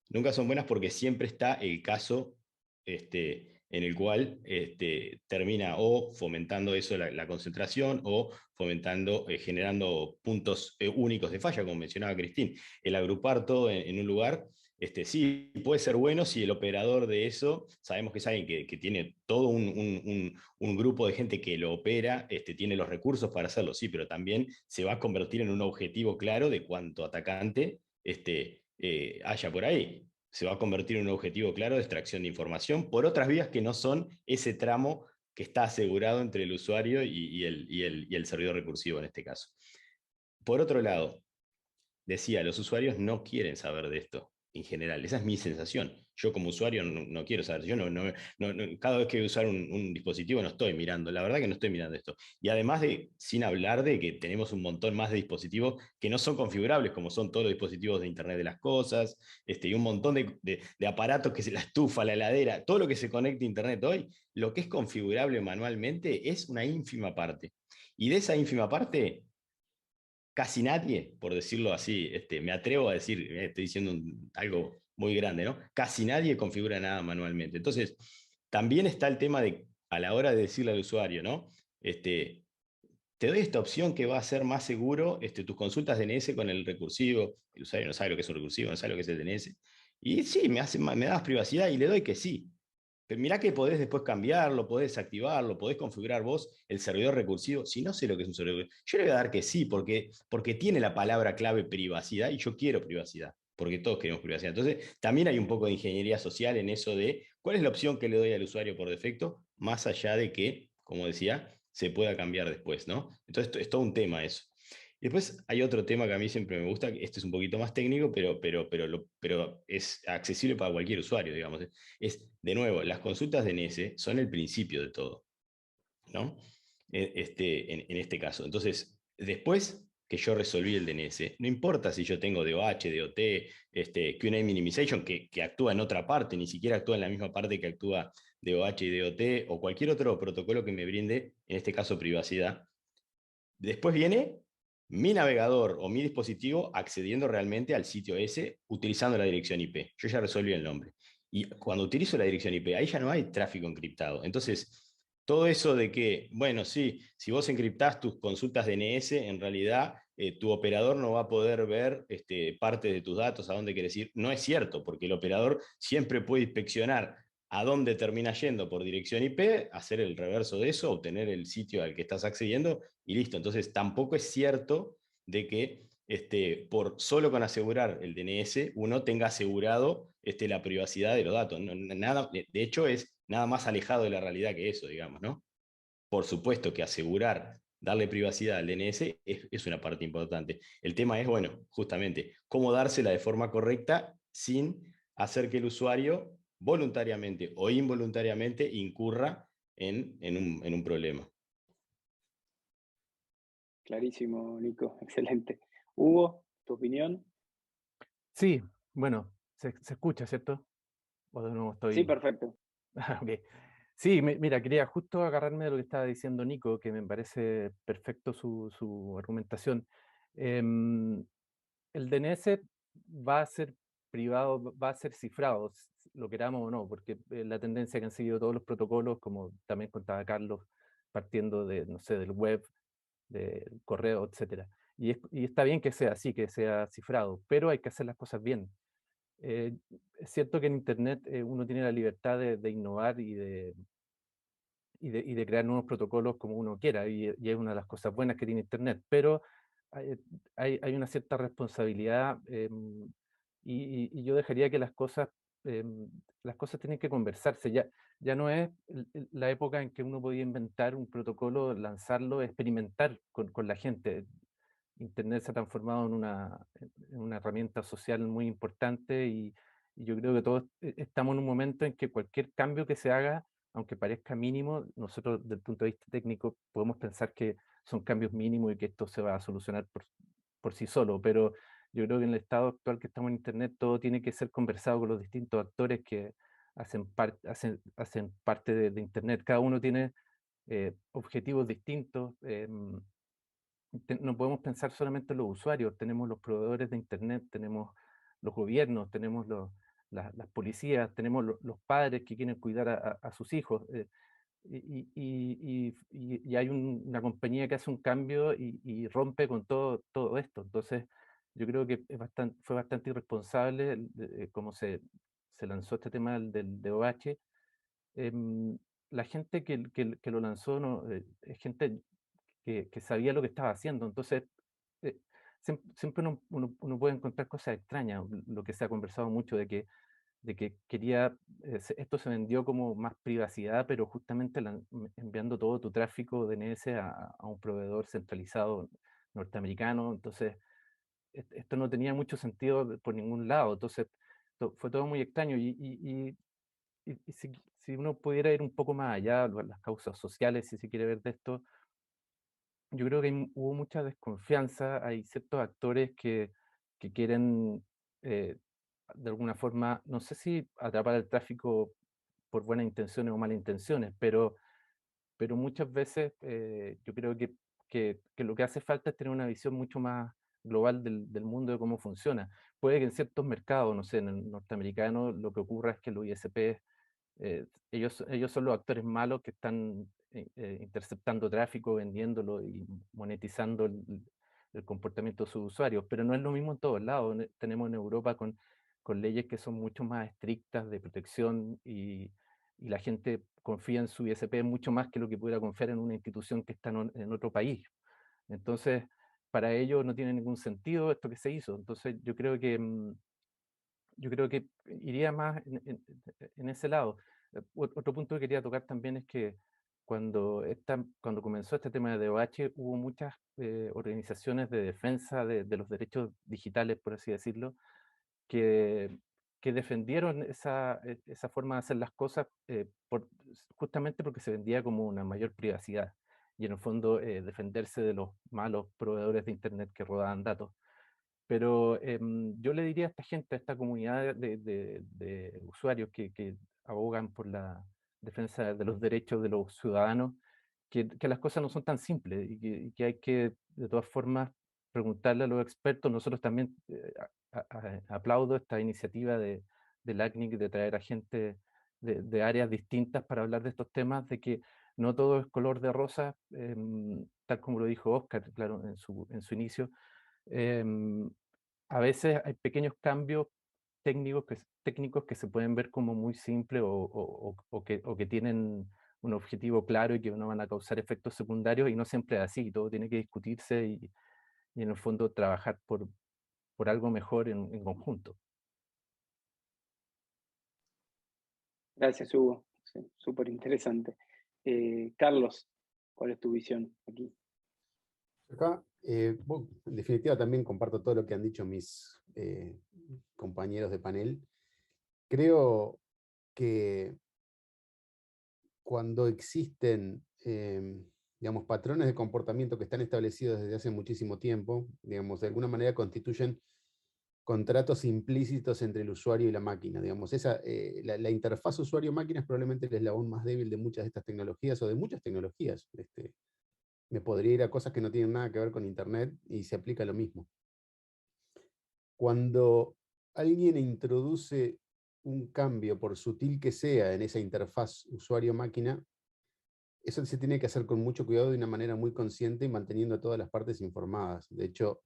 Nunca son buenas porque siempre está el caso en el cual termina o fomentando eso la concentración o fomentando, generando puntos únicos de falla, como mencionaba Cristín. El agrupar todo en un lugar Sí, puede ser bueno si el operador de eso, sabemos que es alguien que tiene todo un grupo de gente que lo opera, tiene los recursos para hacerlo, sí, pero también se va a convertir en un objetivo claro de cuánto atacante haya por ahí. Se va a convertir en un objetivo claro de extracción de información por otras vías que no son ese tramo que está asegurado entre el usuario y el servidor recursivo en este caso. Por otro lado, decía, los usuarios no quieren saber de esto en general. Esa es mi sensación. Yo como usuario no quiero saber. Yo cada vez que voy a usar un dispositivo no estoy mirando. La verdad que no estoy mirando esto. Y además sin hablar de que tenemos un montón más de dispositivos que no son configurables, como son todos los dispositivos de Internet de las cosas, y un montón de aparatos que la estufa, la heladera, todo lo que se conecta a Internet hoy, lo que es configurable manualmente es una ínfima parte. Y de esa ínfima parte, casi nadie, por decirlo así, me atrevo a decir, estoy diciendo algo muy grande, ¿no? Casi nadie configura nada manualmente. Entonces, también está el tema de, a la hora de decirle al usuario, ¿no? Te doy esta opción que va a ser más seguro tus consultas DNS con el recursivo. El usuario no sabe lo que es un recursivo, no sabe lo que es el DNS. Y sí, me das privacidad y le doy que sí. Pero mirá que podés después cambiarlo, podés desactivarlo, podés configurar vos el servidor recursivo. Si no sé lo que es un servidor recursivo, yo le voy a dar que sí, porque tiene la palabra clave privacidad y yo quiero privacidad, porque todos queremos privacidad. Entonces, también hay un poco de ingeniería social en eso de cuál es la opción que le doy al usuario por defecto, más allá de que, como decía, se pueda cambiar después, ¿no? Entonces, es todo un tema eso. Después hay otro tema que a mí siempre me gusta, este es un poquito más técnico, pero es accesible para cualquier usuario, digamos. De nuevo, las consultas DNS son el principio de todo, ¿no? En este caso. Entonces, después que yo resolví el DNS, no importa si yo tengo DOH, DOT, QA minimization, que actúa en otra parte, ni siquiera actúa en la misma parte que actúa DOH y DOT, o cualquier otro protocolo que me brinde, en este caso, privacidad. Después viene mi navegador o mi dispositivo accediendo realmente al sitio ese utilizando la dirección IP. Yo ya resolví el nombre. Y cuando utilizo la dirección IP, ahí ya no hay tráfico encriptado. Entonces, todo eso de que, bueno, sí, si vos encriptás tus consultas DNS, en realidad tu operador no va a poder ver parte de tus datos, a dónde querés ir. No es cierto, porque el operador siempre puede inspeccionar a dónde termina yendo por dirección IP, hacer el reverso de eso, obtener el sitio al que estás accediendo y listo. Entonces, tampoco es cierto de que por solo con asegurar el DNS uno tenga asegurado la privacidad de los datos. No, nada, de hecho, es nada más alejado de la realidad que eso, digamos, ¿no? Por supuesto que asegurar, darle privacidad al DNS es una parte importante. El tema es, bueno, justamente, cómo dársela de forma correcta sin hacer que el usuario voluntariamente o involuntariamente incurra en un problema. Clarísimo, Nico, excelente. Hugo, ¿tu opinión? Sí, bueno, se escucha, ¿cierto? O de nuevo Sí, estoy... perfecto. Ok. Sí, mira, quería justo agarrarme de lo que estaba diciendo Nico, que me parece perfecto su argumentación. Em, el DNS va a ser privado, va a ser cifrado, lo queramos o no, porque la tendencia que han seguido todos los protocolos, como también contaba Carlos, partiendo de, no sé, del web, del correo, etcétera. Y está bien que sea así, que sea cifrado, pero hay que hacer las cosas bien. Es cierto que en Internet uno tiene la libertad de innovar y de crear nuevos protocolos como uno quiera, y es una de las cosas buenas que tiene Internet, pero hay una cierta responsabilidad y yo dejaría que las cosas tienen que conversarse. Ya no es la época en que uno podía inventar un protocolo, lanzarlo, experimentar con la gente. Internet se ha transformado en una herramienta social muy importante y yo creo que todos estamos en un momento en que cualquier cambio que se haga, aunque parezca mínimo, nosotros desde el punto de vista técnico podemos pensar que son cambios mínimos y que esto se va a solucionar por sí solo, pero yo creo que en el estado actual que estamos en Internet todo tiene que ser conversado con los distintos actores que hacen parte de Internet. Cada uno tiene objetivos distintos. No podemos pensar solamente en los usuarios, tenemos los proveedores de Internet, tenemos los gobiernos, tenemos las policías, tenemos los padres que quieren cuidar a sus hijos. Y hay una compañía que hace un cambio y rompe con todo esto. Entonces, yo creo que fue bastante irresponsable cómo se lanzó este tema del DOH. La gente que lo lanzó es gente que sabía lo que estaba haciendo, entonces eh, siempre uno puede encontrar cosas extrañas, lo que se ha conversado mucho de que quería, esto se vendió como más privacidad, pero justamente enviando todo tu tráfico DNS a un proveedor centralizado norteamericano, entonces esto no tenía mucho sentido por ningún lado, entonces fue todo muy extraño y si uno pudiera ir un poco más allá, las causas sociales, si se quiere ver de esto, yo creo que hubo mucha desconfianza, hay ciertos actores que quieren, de alguna forma, no sé si atrapar el tráfico por buenas intenciones o malas intenciones, pero muchas veces yo creo que lo que hace falta es tener una visión mucho más global del mundo de cómo funciona. Puede que en ciertos mercados, no sé, en el norteamericano, lo que ocurra es que los ISP ellos son los actores malos que están interceptando tráfico, vendiéndolo y monetizando el comportamiento de sus usuarios, pero no es lo mismo en todos lados. Tenemos en Europa con leyes que son mucho más estrictas de protección y la gente confía en su ISP mucho más que lo que pudiera confiar en una institución que está en otro país. Entonces, para ellos no tiene ningún sentido esto que se hizo. Entonces, yo creo que iría más en ese lado. Otro punto que quería tocar también es que cuando comenzó este tema de DOH, hubo muchas organizaciones de defensa de los derechos digitales, por así decirlo, que, que defendieron esa forma de hacer las cosas justamente porque se vendía como una mayor privacidad y en el fondo defenderse de los malos proveedores de Internet que rodaban datos. Pero yo le diría a esta gente, a esta comunidad de usuarios que abogan por la defensa de los derechos de los ciudadanos, que las cosas no son tan simples y que hay que, de todas formas, preguntarle a los expertos. Nosotros también aplaudo esta iniciativa del ACNIC de traer a gente de áreas distintas para hablar de estos temas, de que no todo es color de rosa, tal como lo dijo Oscar, claro, en su inicio. Em, a veces hay pequeños cambios técnicos que se pueden ver como muy simples o que tienen un objetivo claro y que no van a causar efectos secundarios y no siempre es así, todo tiene que discutirse y en el fondo trabajar por algo mejor en conjunto. Gracias, Hugo. Sí, súper interesante. Carlos, ¿cuál es tu visión aquí? Acá, bueno, en definitiva, también comparto todo lo que han dicho mis compañeros de panel. Creo que cuando existen, digamos, patrones de comportamiento que están establecidos desde hace muchísimo tiempo, digamos, de alguna manera constituyen contratos implícitos entre el usuario y la máquina. Digamos, la interfaz usuario-máquina es probablemente el eslabón más débil de muchas de estas tecnologías o de muchas tecnologías. Me podría ir a cosas que no tienen nada que ver con Internet y se aplica lo mismo. Cuando alguien introduce un cambio, por sutil que sea, en esa interfaz usuario-máquina, eso se tiene que hacer con mucho cuidado de una manera muy consciente y manteniendo a todas las partes informadas. De hecho,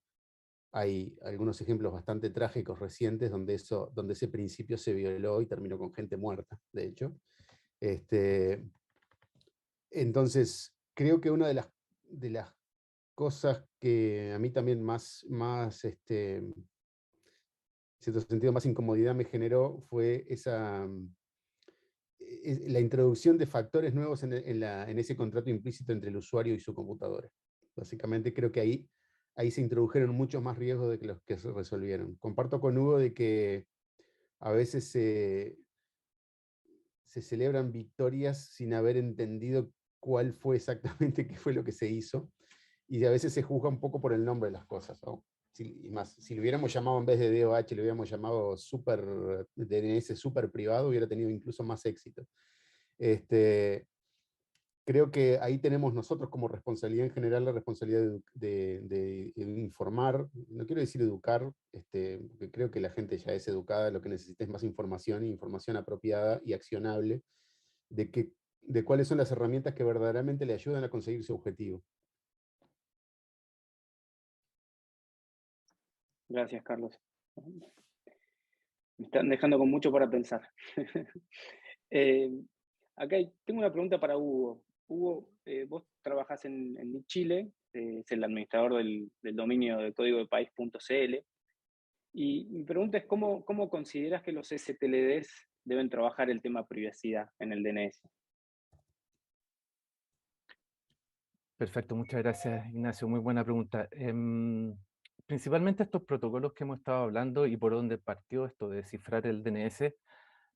hay algunos ejemplos bastante trágicos recientes donde ese principio se violó y terminó con gente muerta, de hecho. Entonces, creo que una de las cosas que a mí también en cierto sentido, más incomodidad me generó fue la introducción de factores nuevos en ese contrato implícito entre el usuario y su computadora. Básicamente creo que ahí se introdujeron muchos más riesgos de que los que se resolvieron. Comparto con Hugo de que a veces se celebran victorias sin haber entendido cuál fue exactamente qué fue lo que se hizo, y a veces se juzga un poco por el nombre de las cosas, ¿no? Si lo hubiéramos llamado en vez de DOH, lo hubiéramos llamado DNS super privado, hubiera tenido incluso más éxito. Creo que ahí tenemos nosotros como responsabilidad en general la responsabilidad de informar, no quiero decir educar, porque creo que la gente ya es educada, lo que necesita es más información, información apropiada y accionable, de cuáles son las herramientas que verdaderamente le ayudan a conseguir su objetivo. Gracias, Carlos. Me están dejando con mucho para pensar. Acá tengo una pregunta para Hugo. Hugo, vos trabajás en NIC Chile, es el administrador del dominio de código de país.cl. Y mi pregunta es, ¿cómo consideras que los STLDs deben trabajar el tema privacidad en el DNS? Perfecto, muchas gracias, Ignacio. Muy buena pregunta. Principalmente estos protocolos que hemos estado hablando y por donde partió esto de descifrar el DNS,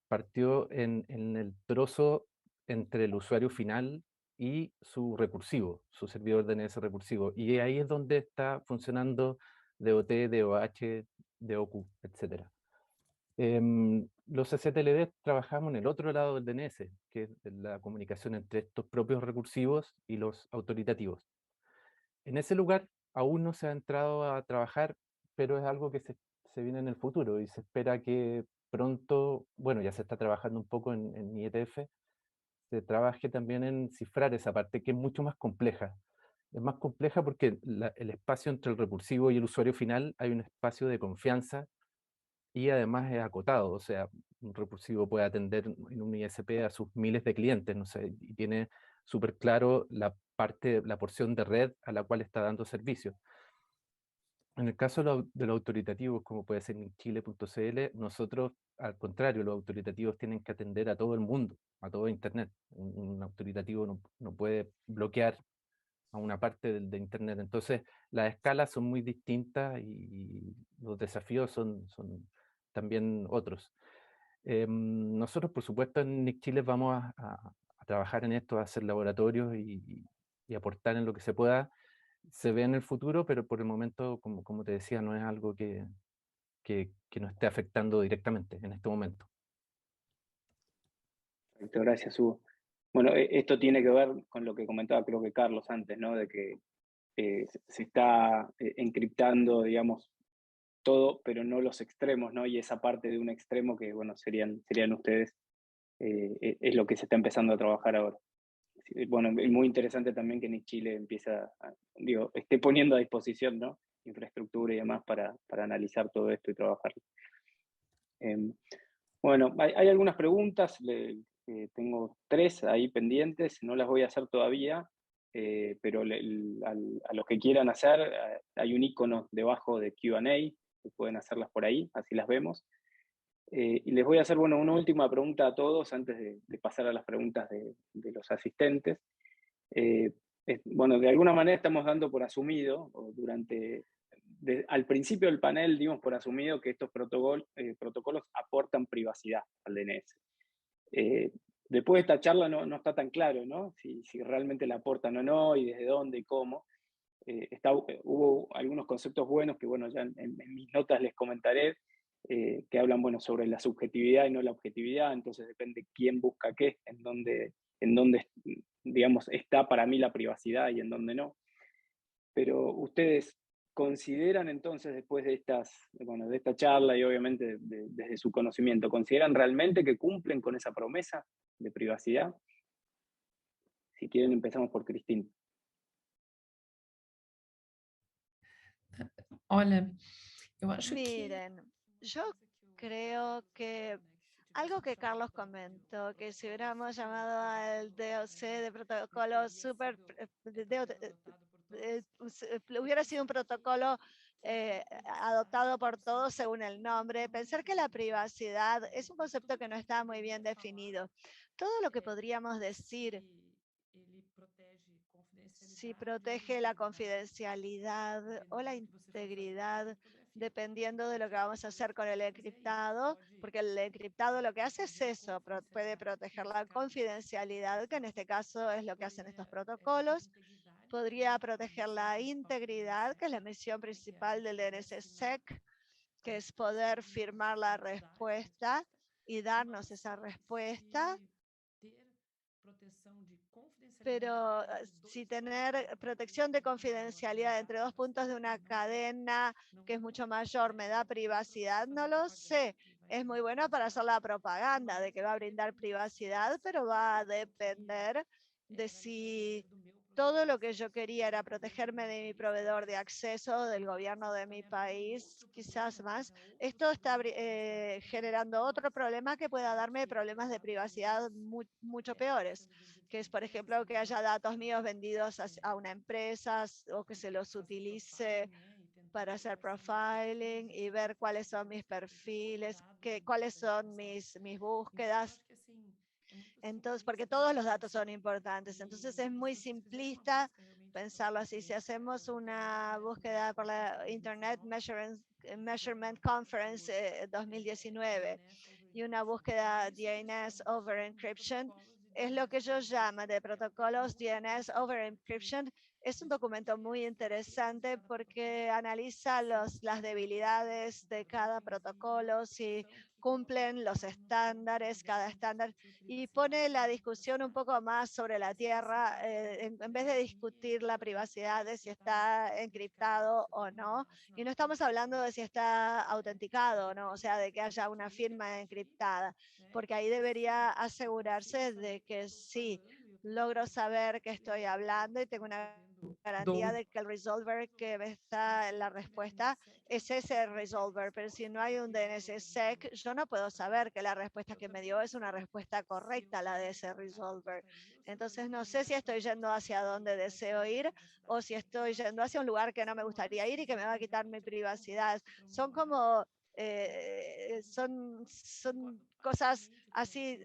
partió en el trozo entre el usuario final y su recursivo, su servidor DNS recursivo. Y ahí es donde está funcionando DOT, DOH, DOQ, etc. Los STLD trabajamos en el otro lado del DNS, que es la comunicación entre estos propios recursivos y los autoritativos. En ese lugar aún no se ha entrado a trabajar, pero es algo que se viene en el futuro y se espera que pronto, bueno, ya se está trabajando un poco en IETF, se trabaje también en cifrar esa parte que es mucho más compleja. Es más compleja porque el espacio entre el recursivo y el usuario final hay un espacio de confianza y además es acotado, o sea, un recursivo puede atender en un ISP a sus miles de clientes, no sé, y tiene súper claro la porción de red a la cual está dando servicio. En el caso de los autoritativos, como puede ser chile.cl, nosotros, al contrario, los autoritativos tienen que atender a todo el mundo, a todo Internet. Un autoritativo no puede bloquear a una parte de Internet. Entonces, las escalas son muy distintas y los desafíos son también otros. Nosotros, por supuesto, en NIC Chile vamos a trabajar en esto, a hacer laboratorios y aportar en lo que se pueda. Se ve en el futuro, pero por el momento, como te decía, no es algo que nos esté afectando directamente en este momento. Perfecto, gracias, Hugo. Bueno, esto tiene que ver con lo que comentaba creo que Carlos antes, ¿no? De que se está encriptando, digamos, todo, pero no los extremos, ¿no? Y esa parte de un extremo que, bueno, serían ustedes, es lo que se está empezando a trabajar ahora. Bueno, es muy interesante también que NIC Chile empieza, esté poniendo a disposición, ¿no? Infraestructura y demás para analizar todo esto y trabajarlo. Bueno, hay algunas preguntas, tengo 3 ahí pendientes, no las voy a hacer todavía, pero a los que quieran hacer, hay un icono debajo de Q&A, que pueden hacerlas por ahí, así las vemos. Y les voy a hacer, bueno, una última pregunta a todos antes de pasar a las preguntas de los asistentes. Bueno, de alguna manera estamos dando por asumido, o al principio del panel dimos por asumido que estos protocolos aportan privacidad al DNS. Después de esta charla no está tan claro, ¿no? Si realmente la aportan o no, y desde dónde y cómo. Hubo algunos conceptos buenos que, bueno, ya en mis notas les comentaré, que hablan, bueno, sobre la subjetividad y no la objetividad, entonces depende quién busca qué, en dónde, digamos, está para mí la privacidad y en dónde no. Pero ustedes consideran entonces, después de de esta charla y obviamente desde su conocimiento, ¿consideran realmente que cumplen con esa promesa de privacidad? Si quieren, empezamos por Cristina. Olha, eu acho que Miren, yo creo que algo que Carlos comentó, que si hubiéramos llamado al DOC de protocolo super, hubiera sido un protocolo adoptado por todos según el nombre. Pensar que la privacidad es un concepto que no está muy bien definido. Todo lo que podríamos decir, si protege la confidencialidad o la integridad, dependiendo de lo que vamos a hacer con el encriptado, porque el encriptado lo que hace es eso, puede proteger la confidencialidad, que en este caso es lo que hacen estos protocolos. Podría proteger la integridad, que es la misión principal del DNSSEC, que es poder firmar la respuesta y darnos esa respuesta. Pero si tener protección de confidencialidad entre 2 puntos de una cadena que es mucho mayor me da privacidad, no lo sé. Es muy bueno para hacer la propaganda de que va a brindar privacidad, pero va a depender de si todo lo que yo quería era protegerme de mi proveedor de acceso, del gobierno de mi país, quizás más. Esto está generando otro problema que pueda darme problemas de privacidad mucho peores, que es, por ejemplo, que haya datos míos vendidos a una empresa o que se los utilice para hacer profiling y ver cuáles son mis perfiles, cuáles son mis búsquedas. Entonces, porque todos los datos son importantes. Entonces es muy simplista pensarlo así. Si hacemos una búsqueda por la Internet Measurement Conference 2019 y una búsqueda DNS over encryption, es lo que yo llamo de protocolos DNS over encryption. Es un documento muy interesante porque analiza las debilidades de cada protocolo, si cumplen los estándares, cada estándar, y pone la discusión un poco más sobre la tierra, en vez de discutir la privacidad de si está encriptado o no. Y no estamos hablando de si está autenticado o no, o sea, de que haya una firma encriptada, porque ahí debería asegurarse de que sí, logro saber que estoy hablando y tengo una garantía de que el resolver que me está en la respuesta es ese resolver, pero si no hay un DNSSEC, yo no puedo saber que la respuesta que me dio es una respuesta correcta, la de ese resolver. Entonces no sé si estoy yendo hacia donde deseo ir o si estoy yendo hacia un lugar que no me gustaría ir y que me va a quitar mi privacidad. Son como, son cosas así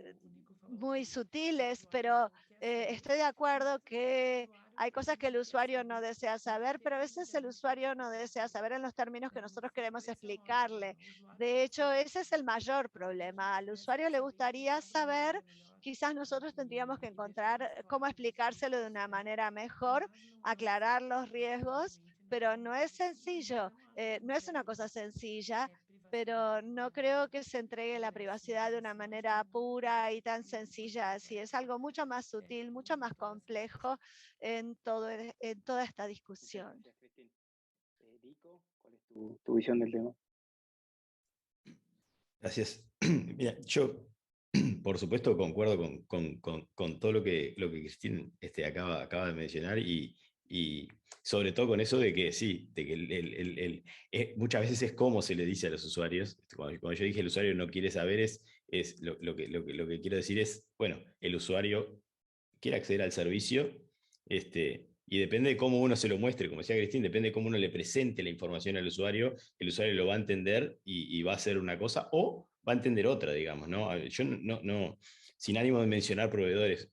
muy sutiles, pero estoy de acuerdo que hay cosas que el usuario no desea saber, pero a veces el usuario no desea saber en los términos que nosotros queremos explicarle. De hecho, ese es el mayor problema. Al usuario le gustaría saber, quizás nosotros tendríamos que encontrar cómo explicárselo de una manera mejor, aclarar los riesgos, pero no es sencillo, no es una cosa sencilla, pero no creo que se entregue la privacidad de una manera pura y tan sencilla así. Es algo mucho más sutil, mucho más complejo en toda esta discusión. Muchas gracias, Cristín. Dico, ¿cuál es tu visión del tema? Gracias. Mira, yo por supuesto concuerdo con todo lo que Cristín acaba de mencionar y sobre todo con eso de que sí, de que muchas veces es cómo se le dice a los usuarios. Cuando yo dije el usuario no quiere saber, lo que quiero decir es, bueno, el usuario quiere acceder al servicio, y depende de cómo uno se lo muestre, como decía Cristín, depende de cómo uno le presente la información al usuario, el usuario lo va a entender y va a hacer una cosa o va a entender otra, digamos, ¿no? Yo no sin ánimo de mencionar proveedores,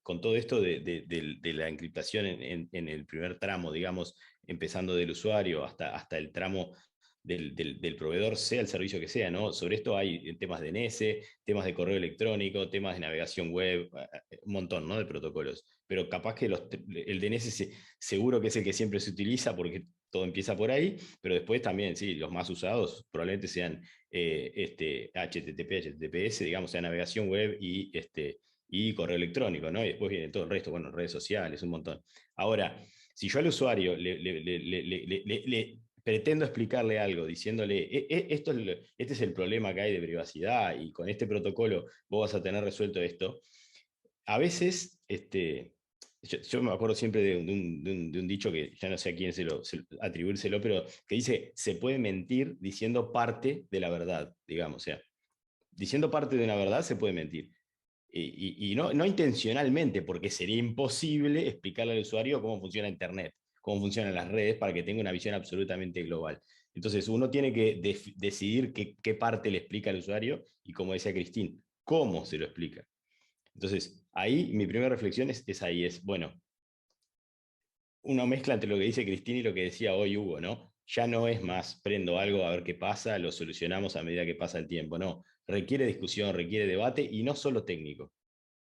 con todo esto de la encriptación en el primer tramo, digamos, empezando del usuario hasta el tramo del proveedor, sea el servicio que sea, ¿no? Sobre esto hay temas de DNS, temas de correo electrónico, temas de navegación web, un montón, ¿no? De protocolos. Pero capaz que el DNS seguro que es el que siempre se utiliza porque todo empieza por ahí, pero después también, sí, los más usados probablemente sean HTTP, HTTPS, digamos, sea navegación web y correo electrónico, ¿no? Y después viene todo el resto, bueno, redes sociales, un montón. Ahora, si yo al usuario le pretendo explicarle algo diciéndole, este es el problema que hay de privacidad y con este protocolo vos vas a tener resuelto esto, a veces, yo me acuerdo siempre de un dicho que ya no sé a quién atribuírselo, pero que dice, se puede mentir diciendo parte de la verdad, digamos, o sea, diciendo parte de una verdad se puede mentir. Y no intencionalmente, porque sería imposible explicarle al usuario cómo funciona Internet, cómo funcionan las redes, para que tenga una visión absolutamente global. Entonces uno tiene que decidir qué parte le explica al usuario y, como decía Cristín, cómo se lo explica. Entonces ahí mi primera reflexión es bueno, una mezcla entre lo que dice Cristín y lo que decía hoy Hugo, ¿no? Ya no es más prendo algo a ver qué pasa, lo solucionamos a medida que pasa el tiempo, no. Requiere discusión, requiere debate, y no solo técnico.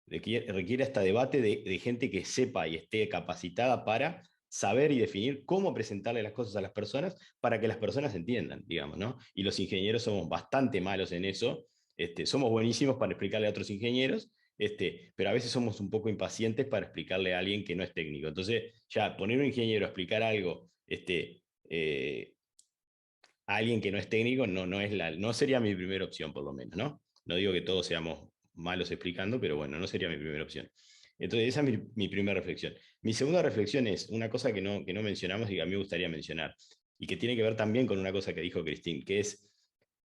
Requiere hasta debate de gente que sepa y esté capacitada para saber y definir cómo presentarle las cosas a las personas para que las personas entiendan, digamos, ¿no? Y los ingenieros somos bastante malos en eso, somos buenísimos para explicarle a otros ingenieros, pero a veces somos un poco impacientes para explicarle a alguien que no es técnico. Entonces, ya poner un ingeniero a explicar algo a alguien que no es técnico no sería mi primera opción, por lo menos, ¿no? No digo que todos seamos malos explicando, pero bueno, no sería mi primera opción. Entonces, esa es mi primera reflexión. Mi segunda reflexión es una cosa que no mencionamos y que a mí me gustaría mencionar, y que tiene que ver también con una cosa que dijo Christine, que es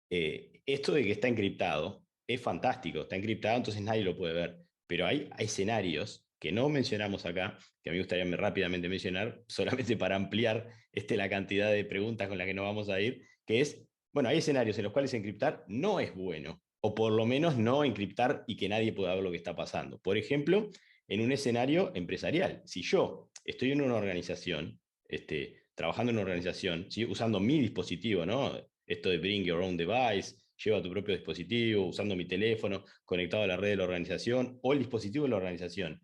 esto de que está encriptado, es fantástico, está encriptado, entonces nadie lo puede ver, pero hay escenarios que no mencionamos acá, que a mí me gustaría rápidamente mencionar, solamente para ampliar la cantidad de preguntas con las que nos vamos a ir, que es, bueno, hay escenarios en los cuales encriptar no es bueno, o por lo menos no encriptar y que nadie pueda ver lo que está pasando. Por ejemplo, en un escenario empresarial, si yo estoy en una organización, trabajando en una organización, ¿sí? Usando mi dispositivo, ¿no? Esto de bring your own device, lleva tu propio dispositivo, usando mi teléfono, conectado a la red de la organización o el dispositivo de la organización,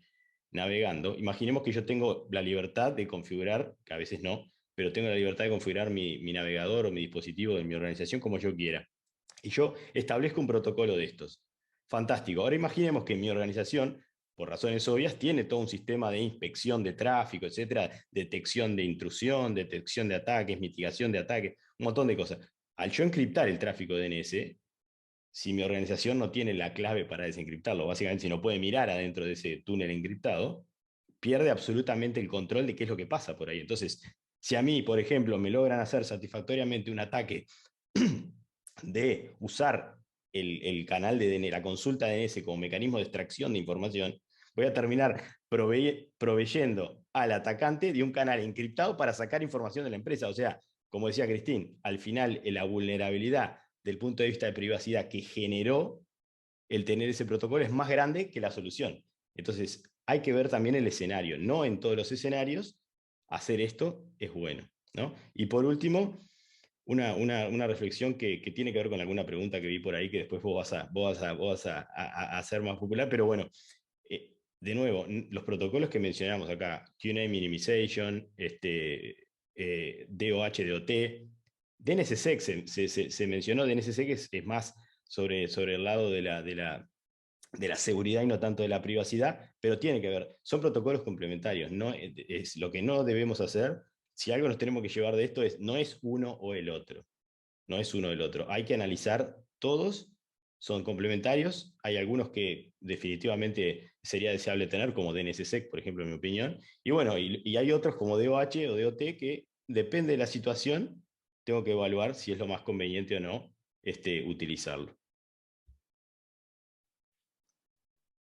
navegando. Imaginemos que yo tengo la libertad de configurar, que a veces no, pero tengo la libertad de configurar mi navegador o mi dispositivo de mi organización como yo quiera. Y yo establezco un protocolo de estos. Fantástico. Ahora imaginemos que mi organización, por razones obvias, tiene todo un sistema de inspección de tráfico, etcétera, detección de intrusión, detección de ataques, mitigación de ataques, un montón de cosas. Al yo encriptar el tráfico de DNS, si mi organización no tiene la clave para desencriptarlo, básicamente si no puede mirar adentro de ese túnel encriptado, pierde absolutamente el control de qué es lo que pasa por ahí. Entonces, si a mí, por ejemplo, me logran hacer satisfactoriamente un ataque de usar el canal de DNS, la consulta de DNS como mecanismo de extracción de información, voy a terminar proveyendo al atacante de un canal encriptado para sacar información de la empresa. O sea, como decía Christine, al final la vulnerabilidad del punto de vista de privacidad que generó el tener ese protocolo es más grande que la solución. Entonces, hay que ver también el escenario. No en todos los escenarios hacer esto es bueno, ¿no? Y por último, una reflexión que tiene que ver con alguna pregunta que vi por ahí que después vos vas a hacer más popular, pero bueno, de nuevo, los protocolos que mencionamos acá, QA Minimization, DOH, DOT, DNSSEC se mencionó, DNSSEC es más sobre el lado de la seguridad y no tanto de la privacidad, pero tiene que ver, son protocolos complementarios, no es lo que no debemos hacer. Si algo nos tenemos que llevar de esto no es uno o el otro, no es uno o el otro. Hay que analizar todos, son complementarios, hay algunos que definitivamente sería deseable tener, como DNSSEC, por ejemplo, en mi opinión, y bueno, y hay otros como DOH o DOT que depende de la situación, tengo que evaluar si es lo más conveniente o no utilizarlo.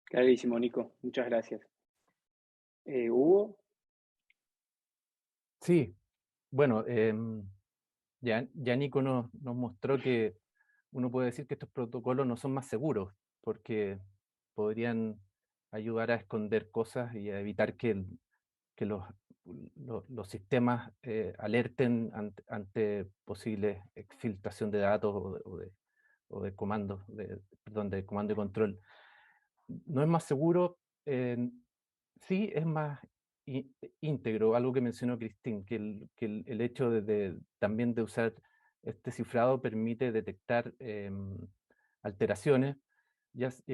Clarísimo, Nico. Muchas gracias. Hugo. Sí, bueno, ya Nico nos mostró que uno puede decir que estos protocolos no son más seguros porque podrían ayudar a esconder cosas y a evitar que los sistemas alerten ante posibles exfiltración de datos o de comandos, perdón, de comando y control. No es más seguro, sí es más íntegro, algo que mencionó Christine, que el hecho también de usar este cifrado permite detectar alteraciones.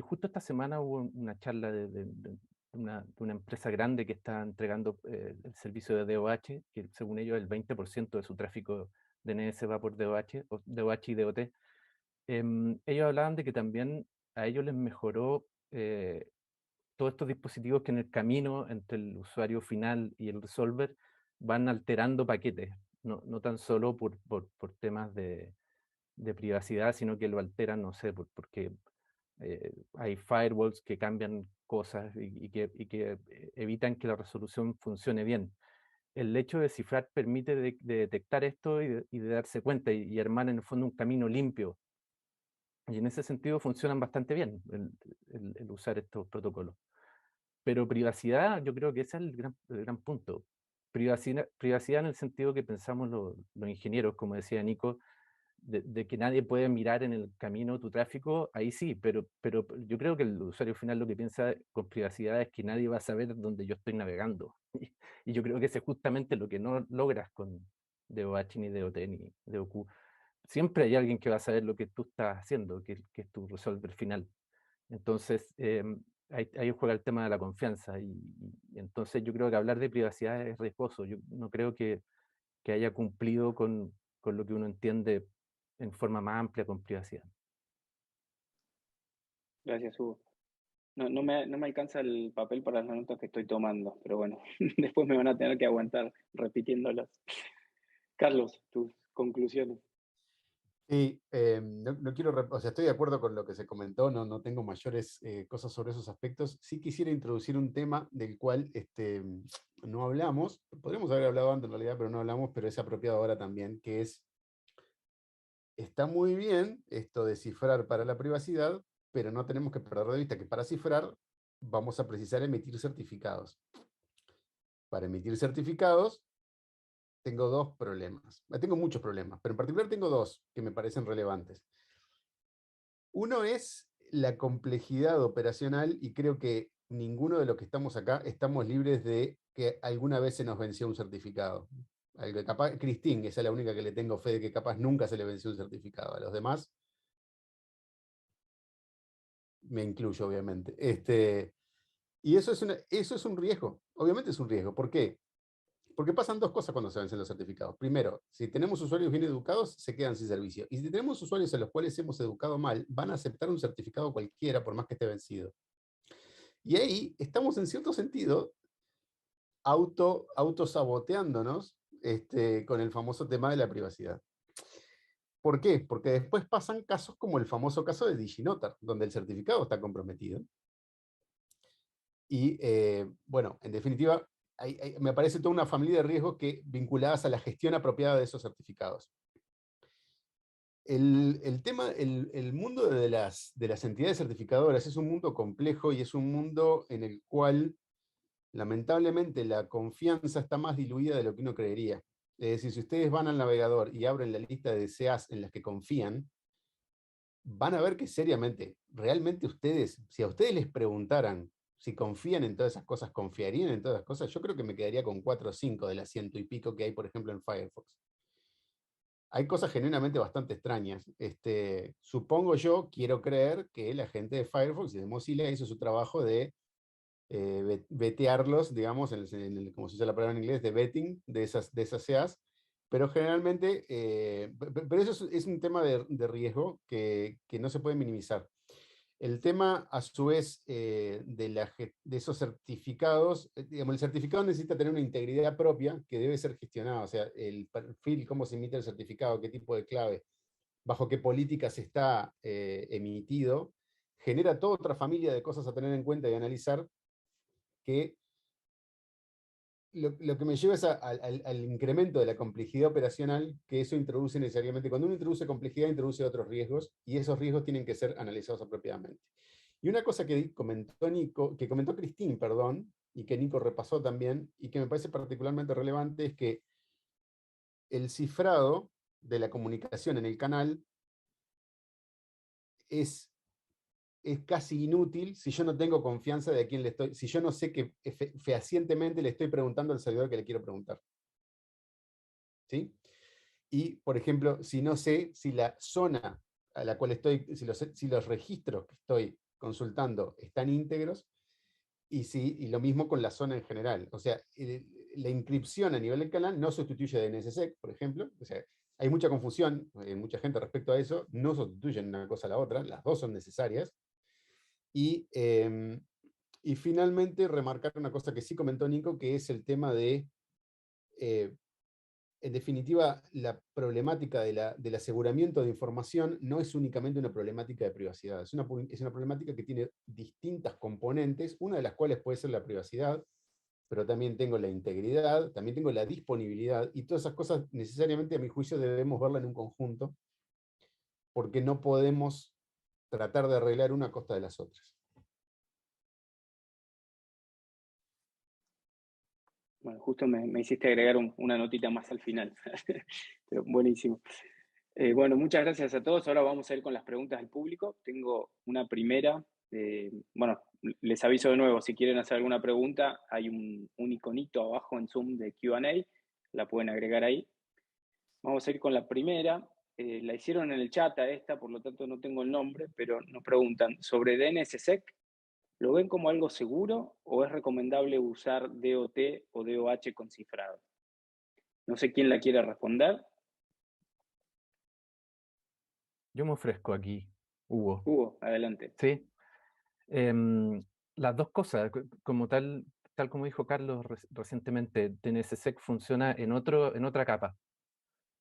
Justo esta semana hubo una charla de una empresa grande que está entregando el servicio de DOH, que según ellos el 20% de su tráfico DNS va por DOH, DOH y DOT. Ellos hablaban de que también a ellos les mejoró todos estos dispositivos que en el camino entre el usuario final y el resolver van alterando paquetes, no tan solo por temas de privacidad, sino que lo alteran, no sé, porque hay firewalls que cambian cosas y que evitan que la resolución funcione bien. El hecho de cifrar permite de detectar esto y de darse cuenta y armar en el fondo un camino limpio. Y en ese sentido funcionan bastante bien el usar estos protocolos. Pero privacidad, yo creo que ese es el gran punto. Privacidad en el sentido que pensamos los ingenieros, como decía Nico, de que nadie puede mirar en el camino tu tráfico, ahí sí, pero yo creo que el usuario final lo que piensa con privacidad es que nadie va a saber dónde yo estoy navegando. Y yo creo que ese es justamente lo que no logras con DOH, ni DOT, ni DOQ. Siempre hay alguien que va a saber lo que tú estás haciendo, que es tu resolver final. Entonces, ahí juega el tema de la confianza. Y entonces yo creo que hablar de privacidad es riesgoso. Yo no creo que haya cumplido con lo que uno entiende en forma más amplia con privacidad. Gracias, Hugo. No me alcanza el papel para las notas que estoy tomando, pero bueno, después me van a tener que aguantar repitiéndolas. Carlos, tus conclusiones. Sí, no quiero, o sea, estoy de acuerdo con lo que se comentó, no tengo mayores cosas sobre esos aspectos. Sí quisiera introducir un tema del cual no hablamos, podríamos haber hablado antes en realidad, pero no hablamos, pero es apropiado ahora también, que es, está muy bien esto de cifrar para la privacidad, pero no tenemos que perder de vista que para cifrar vamos a precisar emitir certificados. Para emitir certificados tengo dos problemas. Tengo muchos problemas, pero en particular tengo dos que me parecen relevantes. Uno es la complejidad operacional, y creo que ninguno de los que estamos acá estamos libres de que alguna vez se nos venció un certificado. Capaz, Christine, esa es la única que le tengo fe de que capaz nunca se le venció un certificado. A los demás, me incluyo, obviamente. Y eso es un riesgo. Obviamente es un riesgo. ¿Por qué? Porque pasan dos cosas cuando se vencen los certificados. Primero, si tenemos usuarios bien educados, se quedan sin servicio. Y si tenemos usuarios a los cuales hemos educado mal, van a aceptar un certificado cualquiera por más que esté vencido. Y ahí estamos en cierto sentido autosaboteándonos con el famoso tema de la privacidad. ¿Por qué? Porque después pasan casos como el famoso caso de DigiNotar, donde el certificado está comprometido. Y bueno, en definitiva, me parece toda una familia de riesgos vinculadas a la gestión apropiada de esos certificados. El mundo de las entidades certificadoras es un mundo complejo y es un mundo en el cual lamentablemente la confianza está más diluida de lo que uno creería. Es decir, si ustedes van al navegador y abren la lista de deseas en las que confían, van a ver que seriamente, realmente ustedes, si a ustedes les preguntaran si confían en todas esas cosas, confiarían en todas las cosas, yo creo que me quedaría con 4 o 5 de las 100 y pico que hay, por ejemplo, en Firefox. Hay cosas genuinamente bastante extrañas. Supongo yo, quiero creer que la gente de Firefox y de Mozilla hizo su trabajo de vetearlos, digamos, como se usa la palabra en inglés, de vetting de esas CEAs, pero generalmente, pero eso es un tema de riesgo que no se puede minimizar. El tema, a su vez, de esos certificados, digamos, el certificado necesita tener una integridad propia que debe ser gestionada, o sea, el perfil, cómo se emite el certificado, qué tipo de clave, bajo qué políticas está emitido, genera toda otra familia de cosas a tener en cuenta y analizar, que lo que me lleva es al incremento de la complejidad operacional que eso introduce necesariamente. Cuando uno introduce complejidad, introduce otros riesgos, y esos riesgos tienen que ser analizados apropiadamente. Y una cosa que comentó Christine, perdón, y que Nico repasó también, y que me parece particularmente relevante, es que el cifrado de la comunicación en el canal es casi inútil si yo no tengo confianza de a quién le estoy, si yo no sé que fehacientemente le estoy preguntando al servidor que le quiero preguntar. ¿Sí? Y, por ejemplo, si no sé si la zona a la cual estoy, si los registros que estoy consultando están íntegros, y lo mismo con la zona en general. O sea, la inscripción a nivel del canal no sustituye a DNSSEC, por ejemplo. O sea, hay mucha confusión en mucha gente respecto a eso, no sustituyen una cosa a la otra, las dos son necesarias. Y finalmente, remarcar una cosa que sí comentó Nico, que es el tema de, en definitiva, la problemática del aseguramiento de información no es únicamente una problemática de privacidad, es una problemática que tiene distintas componentes, una de las cuales puede ser la privacidad, pero también tengo la integridad, también tengo la disponibilidad, y todas esas cosas necesariamente, a mi juicio, debemos verla en un conjunto, porque no podemos tratar de arreglar una a costa de las otras. Bueno, justo me hiciste agregar una notita más al final, pero buenísimo. Bueno, muchas gracias a todos. Ahora vamos a ir con las preguntas del público. Tengo una primera. Bueno, les aviso de nuevo, si quieren hacer alguna pregunta, hay un iconito abajo en Zoom de Q&A, la pueden agregar ahí. Vamos a ir con la primera. La hicieron en el chat a esta, por lo tanto no tengo el nombre, pero nos preguntan sobre DNSSEC. ¿Lo ven como algo seguro o es recomendable usar DOT o DOH con cifrado? No sé quién la quiere responder. Yo me ofrezco aquí, Hugo. Hugo, adelante. Sí. Las dos cosas, como tal como dijo Carlos recientemente, DNSSEC funciona en otra capa.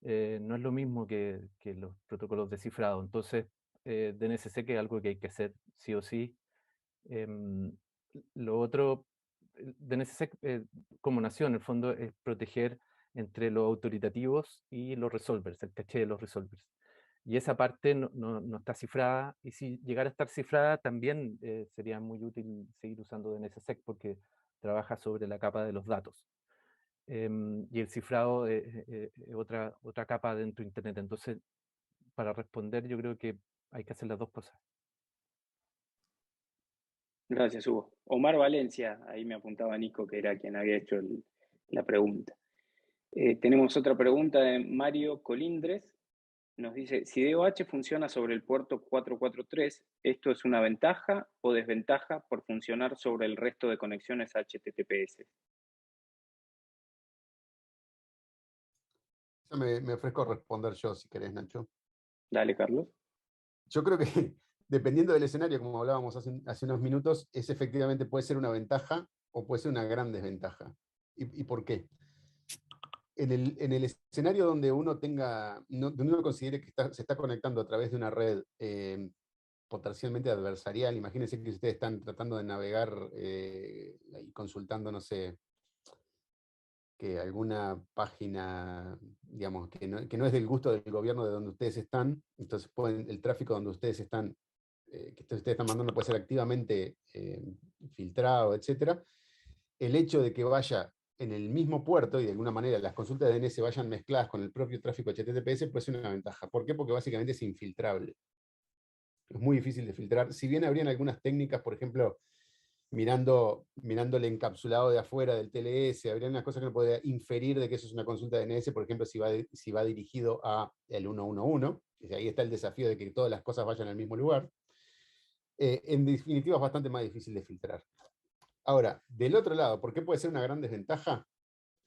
No es lo mismo que los protocolos de cifrado. Entonces, DNSSEC es algo que hay que hacer sí o sí. Lo otro, DNSSEC como nació en el fondo es proteger entre los autoritativos y los resolvers, el caché de los resolvers. Y esa parte no está cifrada, y si llegara a estar cifrada también sería muy útil seguir usando DNSSEC porque trabaja sobre la capa de los datos. Y el cifrado es otra capa dentro de Internet. Entonces, para responder, yo creo que hay que hacer las dos cosas. Gracias, Hugo. Omar Valencia, ahí me apuntaba Nico, que era quien había hecho la pregunta. Tenemos otra pregunta de Mario Colindres. Nos dice, si DOH funciona sobre el puerto 443, ¿esto es una ventaja o desventaja por funcionar sobre el resto de conexiones HTTPS? Me ofrezco a responder yo, si querés, Nacho. Dale, Carlos. Yo creo que dependiendo del escenario, como hablábamos hace unos minutos, efectivamente puede ser una ventaja o puede ser una gran desventaja. ¿Y por qué? En el escenario donde uno donde uno considere que se está conectando a través de una red potencialmente adversarial, imagínense que ustedes están tratando de navegar y consultando, no sé, que alguna página, digamos, que no es del gusto del gobierno de donde ustedes están, entonces el tráfico donde ustedes están, que ustedes están mandando puede ser activamente filtrado, etc. El hecho de que vaya en el mismo puerto y de alguna manera las consultas de DNS vayan mezcladas con el propio tráfico HTTPS puede ser una ventaja. ¿Por qué? Porque básicamente es infiltrable. Es muy difícil de filtrar. Si bien habrían algunas técnicas, por ejemplo, mirando el encapsulado de afuera del TLS, habría unas cosas que uno podría inferir de que eso es una consulta de DNS, por ejemplo, si va dirigido a el 111, y ahí está el desafío de que todas las cosas vayan al mismo lugar. En definitiva es bastante más difícil de filtrar. Ahora, del otro lado, ¿por qué puede ser una gran desventaja?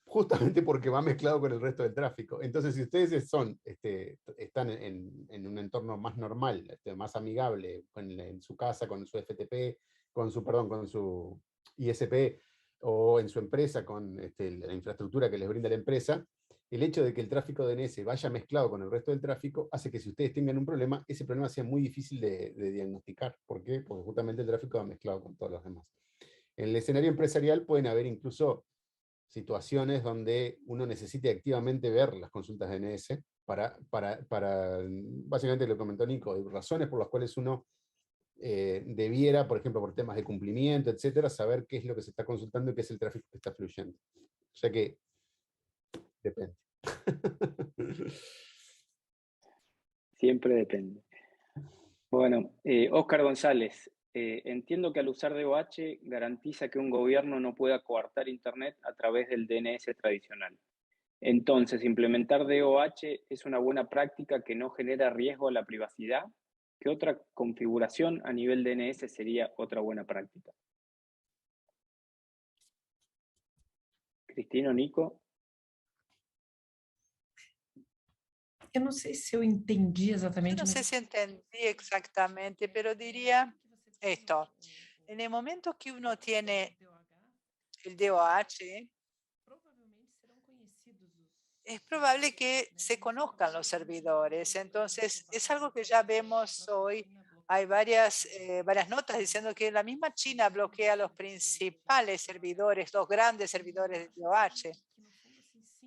Justamente porque va mezclado con el resto del tráfico. Entonces, si ustedes están en un entorno más normal, más amigable, en su casa, con su FTP, con su ISP, o en su empresa, con la infraestructura que les brinda la empresa, el hecho de que el tráfico DNS vaya mezclado con el resto del tráfico hace que si ustedes tengan un problema, ese problema sea muy difícil de diagnosticar. ¿Por qué? Porque justamente el tráfico va mezclado con todos los demás. En el escenario empresarial pueden haber incluso situaciones donde uno necesite activamente ver las consultas de DNS para básicamente lo comentó Nico, hay razones por las cuales uno debiera, por ejemplo, por temas de cumplimiento, etcétera, saber qué es lo que se está consultando y qué es el tráfico que está fluyendo. O sea que depende. Siempre depende. Bueno, Óscar González, entiendo que al usar DOH garantiza que un gobierno no pueda coartar Internet a través del DNS tradicional. Entonces, implementar DOH es una buena práctica que no genera riesgo a la privacidad. ¿Qué otra configuración a nivel DNS sería otra buena práctica? Cristina, Nico. Eu não sei se eu entendi exatamente. Yo no sé si entendí exactamente, pero diría esto. En el momento que uno tiene el DOH, es probable que se conozcan los servidores. Entonces, es algo que ya vemos hoy. Hay varias notas diciendo que la misma China bloquea los principales servidores, los grandes servidores de DOH.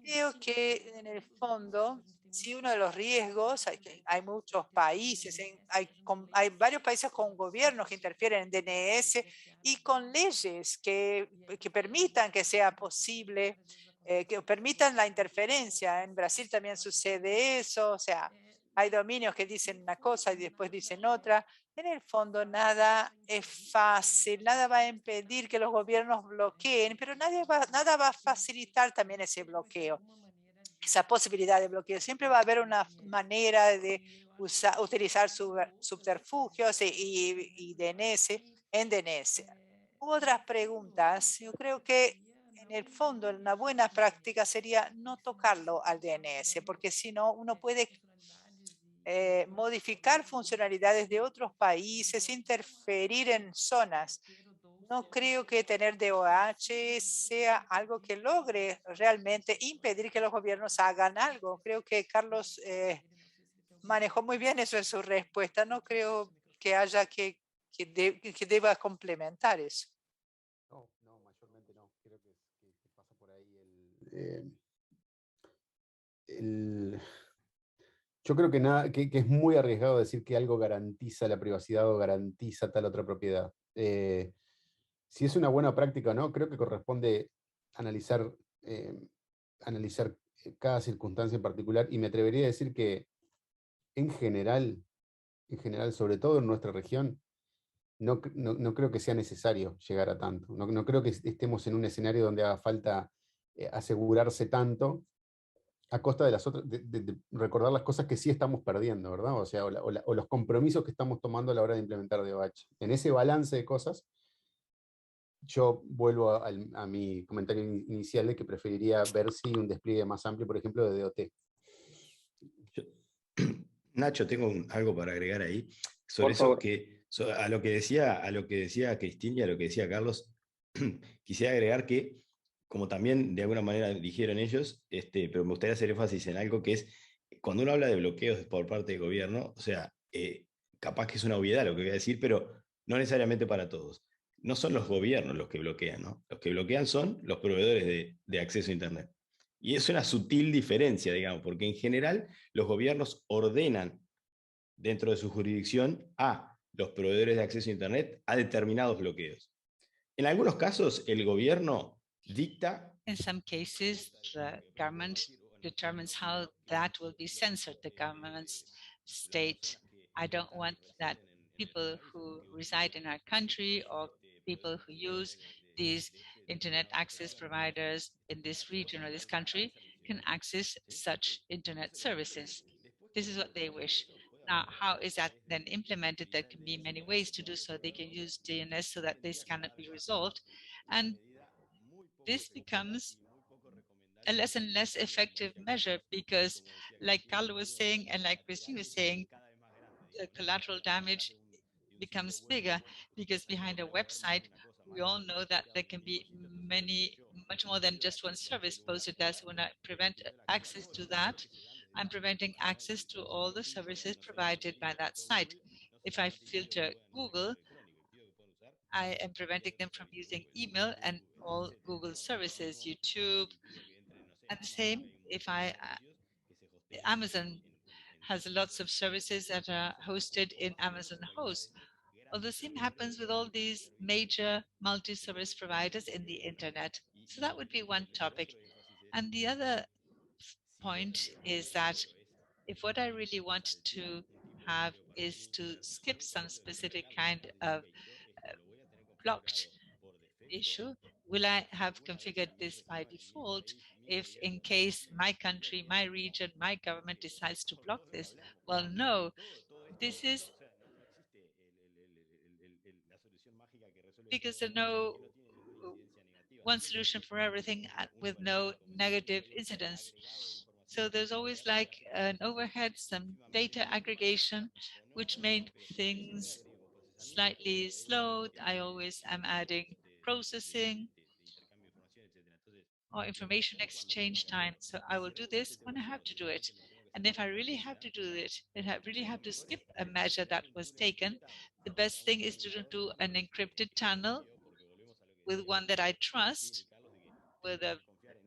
Creo que en el fondo, si uno de los riesgos, hay muchos países, hay varios países con gobiernos que interfieren en DNS y con leyes que permitan que sea posible, que permitan la interferencia. En Brasil también sucede eso, o sea, hay dominios que dicen una cosa y después dicen otra. En el fondo nada es fácil, nada va a impedir que los gobiernos bloqueen, pero nada va a facilitar también ese bloqueo, esa posibilidad de bloqueo. Siempre va a haber una manera de utilizar subterfugios y DNS en DNS. Hubo otras preguntas. Yo creo que en el fondo una buena práctica sería no tocarlo al DNS, porque si no uno puede modificar funcionalidades de otros países, interferir en zonas. No creo que tener DOH sea algo que logre realmente impedir que los gobiernos hagan algo. Creo que Carlos manejó muy bien eso en su respuesta. No creo que haya que deba complementar eso. No, mayormente no. Creo que pasa por ahí yo creo que es muy arriesgado decir que algo garantiza la privacidad o garantiza tal otra propiedad. Si es una buena práctica o no, creo que corresponde analizar, analizar cada circunstancia en particular, y me atrevería a decir que en general, sobre todo en nuestra región, no creo que sea necesario llegar a tanto. No creo que estemos en un escenario donde haga falta asegurarse tanto a costa de las otras, de recordar las cosas que sí estamos perdiendo, ¿verdad? O sea, o los compromisos que estamos tomando a la hora de implementar DOH. En ese balance de cosas, yo vuelvo a mi comentario inicial de que preferiría ver si un despliegue más amplio, por ejemplo, de DOT. Nacho, tengo algo para agregar ahí sobre eso, a lo que decía Cristina y a lo que decía Carlos. Quisiera agregar que, como también de alguna manera dijeron ellos, pero me gustaría hacer énfasis en algo que es, cuando uno habla de bloqueos por parte del gobierno, o sea, capaz que es una obviedad lo que voy a decir, pero no necesariamente para todos. No son los gobiernos los que bloquean, ¿no? Los que bloquean son los proveedores de acceso a Internet. Y es una sutil diferencia, digamos, porque en general los gobiernos ordenan dentro de su jurisdicción a los proveedores de acceso a Internet a determinados bloqueos. En algunos casos, el gobierno dicta. In some cases, the government determines how that will be censored. The governments state, I don't want that people who reside in our country or people who use these internet access providers in this region or this country can access such internet services. This is what they wish. Now, how is that then implemented? There can be many ways to do so. They can use DNS so that this cannot be resolved. And this becomes a less and less effective measure because, like Carlo was saying, and like Christine was saying, the collateral damage becomes bigger because behind a website, we all know that there can be much more than just one service posted there. So when I prevent access to that, I'm preventing access to all the services provided by that site. If I filter Google, I am preventing them from using email and all Google services, YouTube, and the same if Amazon has lots of services that are hosted in Amazon Host. Well, the same happens with all these major multi-service providers in the internet. So that would be one topic. And the other point is that if what I really want to have is to skip some specific kind of blocked issue, will I have configured this by default if in case my country, my region, my government decides to block this? Well, no, this is because there's no one solution for everything with no negative incidents. So there's always like an overhead, some data aggregation, which made things slightly slow. I always am adding processing or information exchange time. So I will do this when I have to do it. And if I really have to do it, and I really have to skip a measure that was taken, the best thing is to do an encrypted tunnel with one that I trust, with a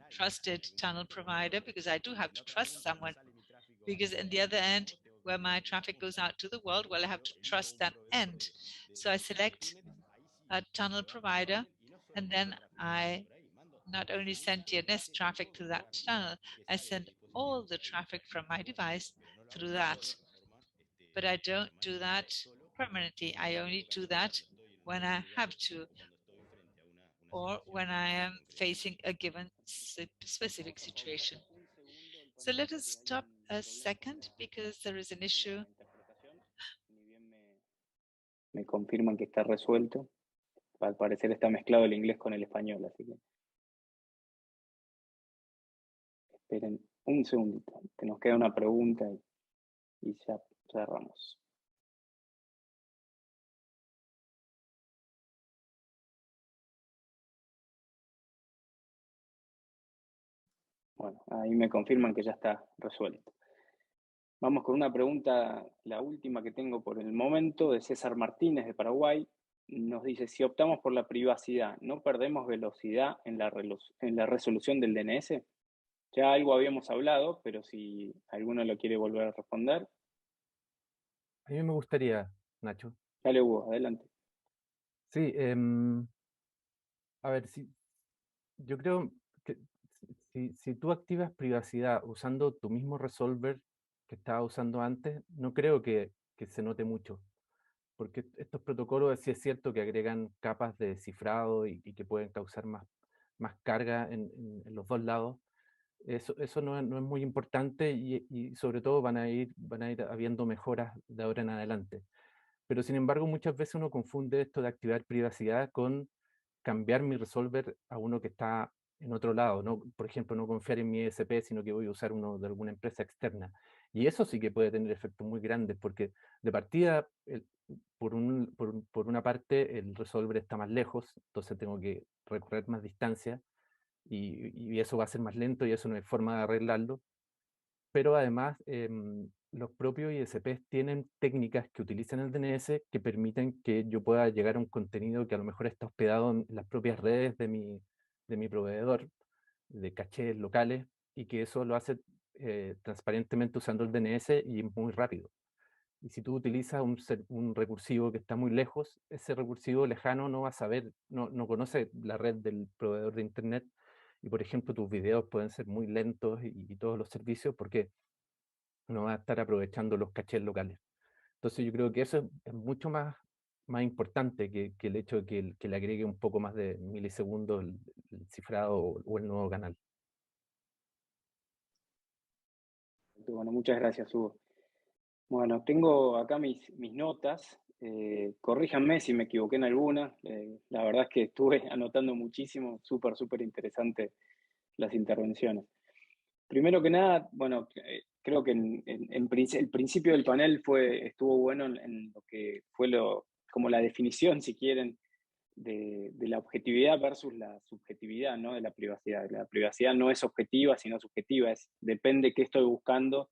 trusted tunnel provider, because I do have to trust someone, because in the other end, where my traffic goes out to the world, well, I have to trust that end. So I select a tunnel provider, and then I not only send DNS traffic to that tunnel, I send all the traffic from my device through that. But I don't do that permanently. I only do that when I have to, or when I am facing a given specific situation. So let us stop a second because there is an issue. Me confirman que está resuelto. Al parecer está mezclado el inglés con el español, así que esperen un segundito, que nos queda una pregunta y ya Cerramos. Bueno, ahí me confirman que ya está resuelto. Vamos con una pregunta, la última que tengo por el momento, de César Martínez de Paraguay. Nos dice, si optamos por la privacidad, ¿no perdemos velocidad en la resolución del DNS? Ya algo habíamos hablado, pero si alguno lo quiere volver a responder. A mí me gustaría, Nacho. Dale, Hugo, adelante. Sí, a ver, yo creo que si tú activas privacidad usando tu mismo resolver que estabas usando antes, no creo que se note mucho, porque estos protocolos sí es cierto que agregan capas de cifrado y que pueden causar más carga en los dos lados. Eso no es muy importante y sobre todo van a ir habiendo mejoras de ahora en adelante. Pero sin embargo, muchas veces uno confunde esto de activar privacidad con cambiar mi resolver a uno que está en otro lado, ¿no? Por ejemplo, no confiar en mi ESP, sino que voy a usar uno de alguna empresa externa. Y eso sí que puede tener efectos muy grandes, porque de partida, por una parte, el resolver está más lejos, entonces tengo que recorrer más distancia y eso va a ser más lento y eso no hay forma de arreglarlo. Pero además, los propios ISPs tienen técnicas que utilizan el DNS que permiten que yo pueda llegar a un contenido que a lo mejor está hospedado en las propias redes de mi proveedor, de cachés locales, y que eso lo hace transparentemente usando el DNS y muy rápido. Y si tú utilizas un recursivo que está muy lejos, ese recursivo lejano no va a saber, no conoce la red del proveedor de Internet, y por ejemplo tus videos pueden ser muy lentos y todos los servicios porque no va a estar aprovechando los cachés locales. Entonces yo creo que eso es mucho más importante que el hecho de que le agregue un poco más de milisegundos el cifrado o el nuevo canal. Bueno, muchas gracias, Hugo. Bueno, tengo acá mis notas. Corríjanme si me equivoqué en alguna. La verdad es que estuve anotando muchísimo, súper interesante las intervenciones. Primero que nada, bueno, creo que el principio del panel estuvo bueno en lo que fue como la definición, si quieren, de la objetividad versus la subjetividad, ¿no? De la privacidad. La privacidad no es objetiva, sino subjetiva. Depende qué estoy buscando.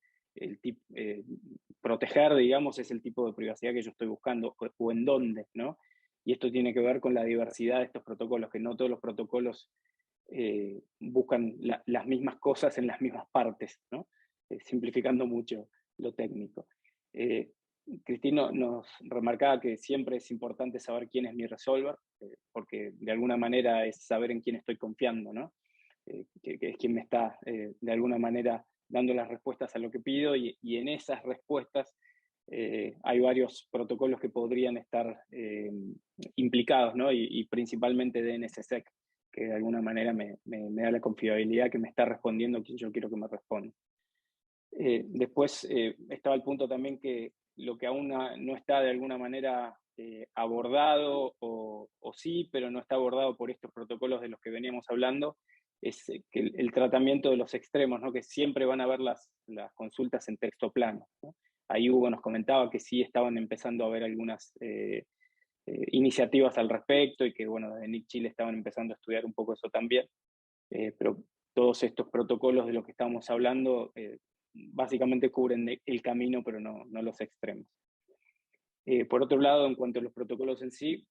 Proteger, digamos, es el tipo de privacidad que yo estoy buscando o en dónde, ¿no? Y esto tiene que ver con la diversidad de estos protocolos, que no todos los protocolos buscan las mismas cosas en las mismas partes, ¿no? Simplificando mucho lo técnico. Cristina nos remarcaba que siempre es importante saber quién es mi resolver, porque de alguna manera es saber en quién estoy confiando, ¿no? Que es quien me está de alguna manera dando las respuestas a lo que pido y en esas respuestas hay varios protocolos que podrían estar implicados, ¿no? Y principalmente DNSSEC, que de alguna manera me da la confiabilidad que me está respondiendo quien yo quiero que me responda. Después estaba el punto también que lo que aún no está de alguna manera abordado, o sí, pero no está abordado por estos protocolos de los que veníamos hablando, es que el tratamiento de los extremos, ¿no? Que siempre van a haber las consultas en texto plano, ¿no? Ahí Hugo nos comentaba que sí estaban empezando a haber algunas iniciativas al respecto y que, bueno, desde NIC Chile estaban empezando a estudiar un poco eso también, pero todos estos protocolos de los que estamos hablando básicamente cubren el camino, pero no los extremos. Por otro lado, en cuanto a los protocolos en sí,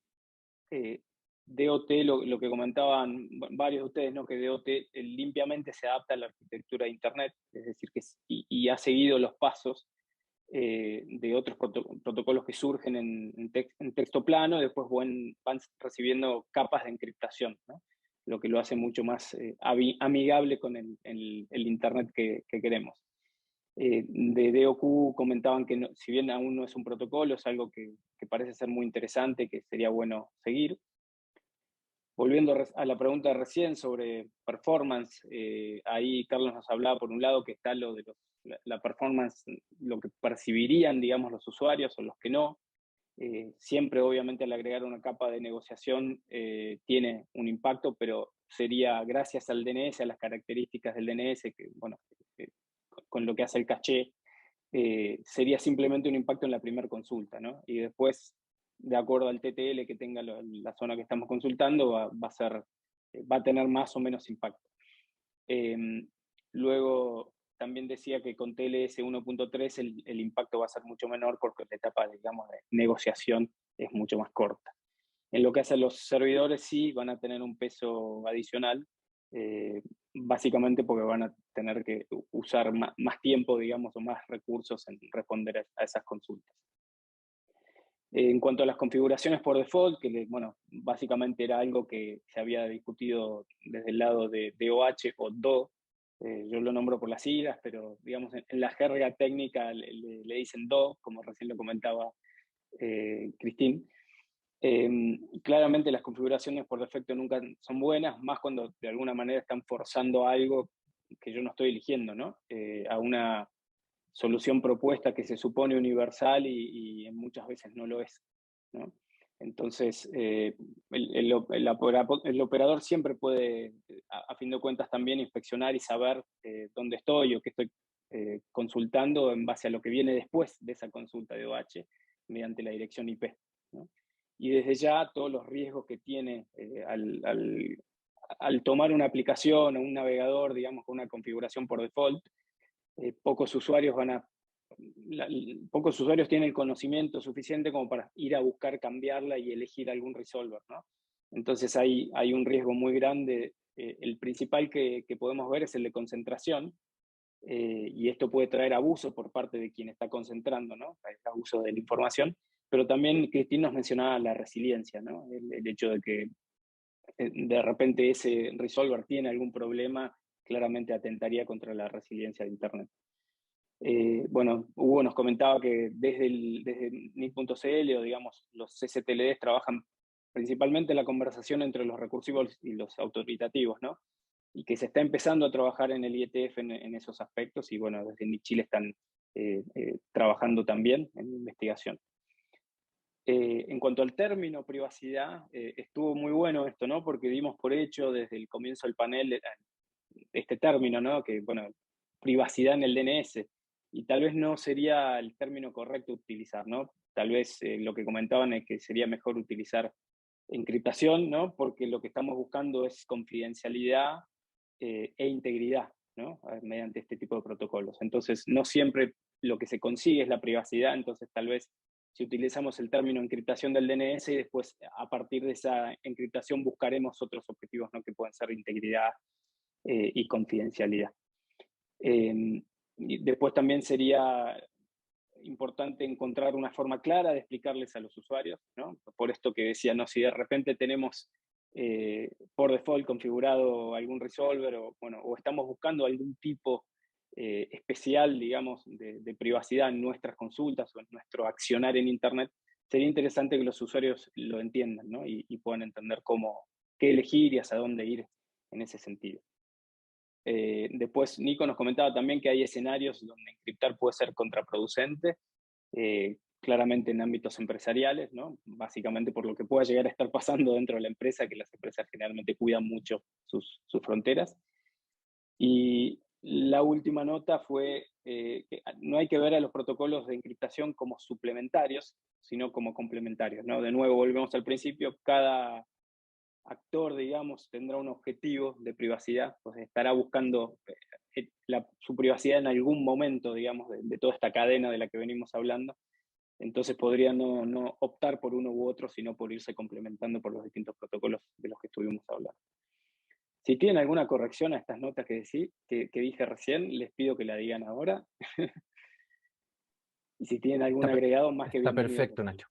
DOT, lo que comentaban varios de ustedes, ¿no? Que DOT limpiamente se adapta a la arquitectura de Internet, es decir, que y ha seguido los pasos de otros protocolos que surgen en texto plano y después van recibiendo capas de encriptación, ¿no? Lo que lo hace mucho más amigable con el Internet que queremos. De DOQ comentaban que si bien aún no es un protocolo, es algo que parece ser muy interesante, que sería bueno seguir. Volviendo a la pregunta de recién sobre performance, ahí Carlos nos hablaba por un lado que está lo de la performance, lo que percibirían, digamos, los usuarios o los que no. Siempre, obviamente, al agregar una capa de negociación tiene un impacto, pero sería gracias al DNS, a las características del DNS, que, bueno, con lo que hace el caché, sería simplemente un impacto en la primera consulta, ¿no? Y después, de acuerdo al TTL que tenga la zona que estamos consultando, va a tener más o menos impacto. Luego, también decía que con TLS 1.3 el impacto va a ser mucho menor porque la etapa, digamos, de negociación es mucho más corta. En lo que hace a los servidores, sí van a tener un peso adicional, básicamente porque van a tener que usar más tiempo, digamos, o más recursos en responder a esas consultas. En cuanto a las configuraciones por default, que bueno, básicamente era algo que se había discutido desde el lado de DOH o DO, yo lo nombro por las siglas, pero digamos en la jerga técnica le dicen DO, como recién lo comentaba Cristín. Claramente las configuraciones por defecto nunca son buenas, más cuando de alguna manera están forzando algo que yo no estoy eligiendo, ¿no? A una solución propuesta que se supone universal y muchas veces no lo es, ¿no? Entonces, el operador siempre puede, a fin de cuentas, también inspeccionar y saber dónde estoy o qué estoy consultando en base a lo que viene después de esa consulta de OH mediante la dirección IP, ¿no? Y desde ya todos los riesgos que tiene al tomar una aplicación o un navegador, digamos, con una configuración por default, pocos usuarios tienen el conocimiento suficiente como para ir a buscar cambiarla y elegir algún resolver, ¿no? Entonces hay un riesgo muy grande. El principal que podemos ver es el de concentración, y esto puede traer abuso por parte de quien está concentrando, ¿no? El abuso de la información, pero también Cristín nos mencionaba la resiliencia, ¿no? El hecho de que de repente ese resolver tiene algún problema, claramente atentaría contra la resiliencia de Internet. Bueno, Hugo nos comentaba que desde NIC.cl o digamos los CCTLDs trabajan principalmente la conversación entre los recursivos y los autoritativos, ¿no? Y que se está empezando a trabajar en el IETF en esos aspectos, y bueno, desde NIC Chile están trabajando también en investigación. En cuanto al término privacidad, estuvo muy bueno esto, ¿no? Porque dimos por hecho desde el comienzo del panel este término, ¿no? Que, bueno, privacidad en el DNS, y tal vez no sería el término correcto utilizar, ¿no? Tal vez lo que comentaban es que sería mejor utilizar encriptación, ¿no? Porque lo que estamos buscando es confidencialidad e integridad, ¿no? Mediante este tipo de protocolos. Entonces, no siempre lo que se consigue es la privacidad, entonces tal vez si utilizamos el término encriptación del DNS y después a partir de esa encriptación buscaremos otros objetivos, ¿no? Que pueden ser integridad y confidencialidad. Y después también sería importante encontrar una forma clara de explicarles a los usuarios, ¿no? Por esto que decía, ¿no? Si de repente tenemos por default configurado algún resolver o estamos buscando algún tipo especial, digamos, de privacidad en nuestras consultas o en nuestro accionar en Internet, sería interesante que los usuarios lo entiendan, ¿no? Y puedan entender qué elegir y hacia dónde ir en ese sentido. Después Nico nos comentaba también que hay escenarios donde encriptar puede ser contraproducente, claramente en ámbitos empresariales, ¿no? Básicamente por lo que pueda llegar a estar pasando dentro de la empresa, que las empresas generalmente cuidan mucho sus fronteras. Y la última nota fue que no hay que ver a los protocolos de encriptación como suplementarios, sino como complementarios, ¿no? De nuevo, volvemos al principio, cada actor, digamos, tendrá un objetivo de privacidad, pues estará buscando su privacidad en algún momento, digamos, de toda esta cadena de la que venimos hablando. Entonces podría no optar por uno u otro, sino por irse complementando por los distintos protocolos de los que estuvimos hablando. Si tienen alguna corrección a estas notas que dije recién, les pido que la digan ahora. Y si tienen algún agregado, más que bienvenido. Está perfecto, Nacho.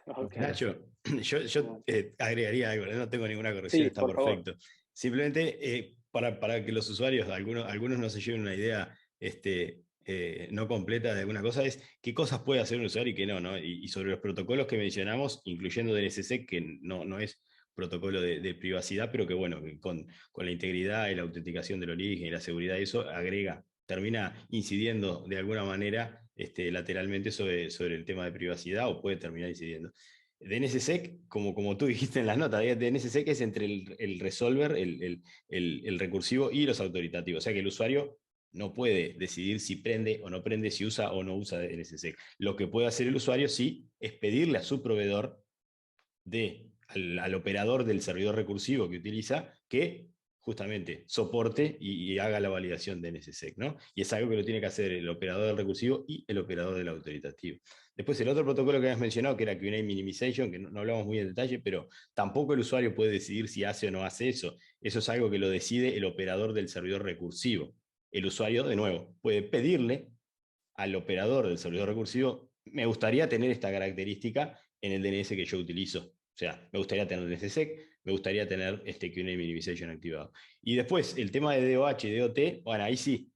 Okay. Nacho, yo agregaría algo, no tengo ninguna corrección, sí, está perfecto. Favor. Simplemente para que los usuarios, algunos no se lleven una idea no completa de alguna cosa, es qué cosas puede hacer un usuario y qué no, ¿no? Y sobre los protocolos que mencionamos, incluyendo DNSSEC, que no es protocolo de privacidad, pero que bueno, con la integridad y la autenticación del origen y la seguridad de eso, termina incidiendo de alguna manera lateralmente sobre el tema de privacidad, o puede terminar incidiendo. DNSSEC, como tú dijiste en las notas, DNSSEC es entre el resolver, el recursivo y los autoritativos. O sea que el usuario no puede decidir si prende o no prende, si usa o no usa DNSSEC. Lo que puede hacer el usuario sí es pedirle a su proveedor, al operador del servidor recursivo que utiliza, que justamente soporte y haga la validación de DNSSEC, ¿no? Y es algo que lo tiene que hacer el operador del recursivo y el operador del autoritativo. Después el otro protocolo que habías mencionado, que era QA Minimization, que no hablamos muy en detalle, pero tampoco el usuario puede decidir si hace o no hace eso. Eso es algo que lo decide el operador del servidor recursivo. El usuario, de nuevo, puede pedirle al operador del servidor recursivo: me gustaría tener esta característica en el DNS que yo utilizo. O sea, me gustaría tener DNSSEC, me gustaría tener este QA Minimization activado. Y después, el tema de DOH y DOT, bueno, ahí sí.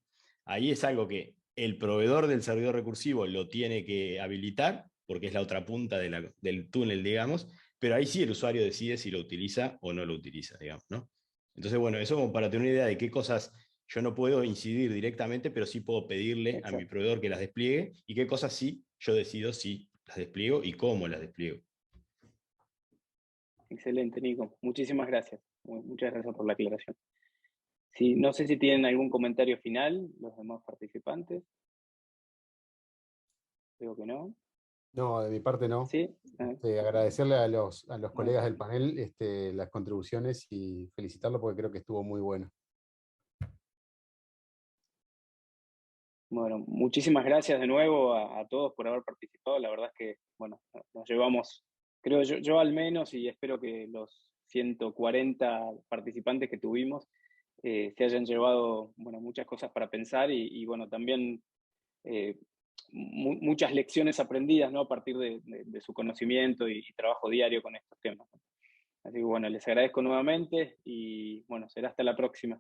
Ahí es algo que el proveedor del servidor recursivo lo tiene que habilitar, porque es la otra punta del túnel, digamos, pero ahí sí el usuario decide si lo utiliza o no lo utiliza, digamos, ¿no? Entonces, bueno, eso como para tener una idea de qué cosas yo no puedo incidir directamente, pero sí puedo pedirle a mi proveedor que las despliegue, y qué cosas sí yo decido si las despliego y cómo las despliego. Excelente, Nico. Muchísimas gracias. Muchas gracias por la aclaración. Sí, no sé si tienen algún comentario final los demás participantes. Creo que no. No, de mi parte no. Sí. Agradecerle a los colegas del panel las contribuciones y felicitarlo porque creo que estuvo muy bueno. Bueno, muchísimas gracias de nuevo a todos por haber participado. La verdad es que, bueno, nos llevamos, creo yo al menos, y espero que los 140 participantes que tuvimos se hayan llevado, bueno, muchas cosas para pensar y bueno, también muchas lecciones aprendidas, ¿no? A partir de su conocimiento y trabajo diario con estos temas. Así que bueno, les agradezco nuevamente y bueno, será hasta la próxima.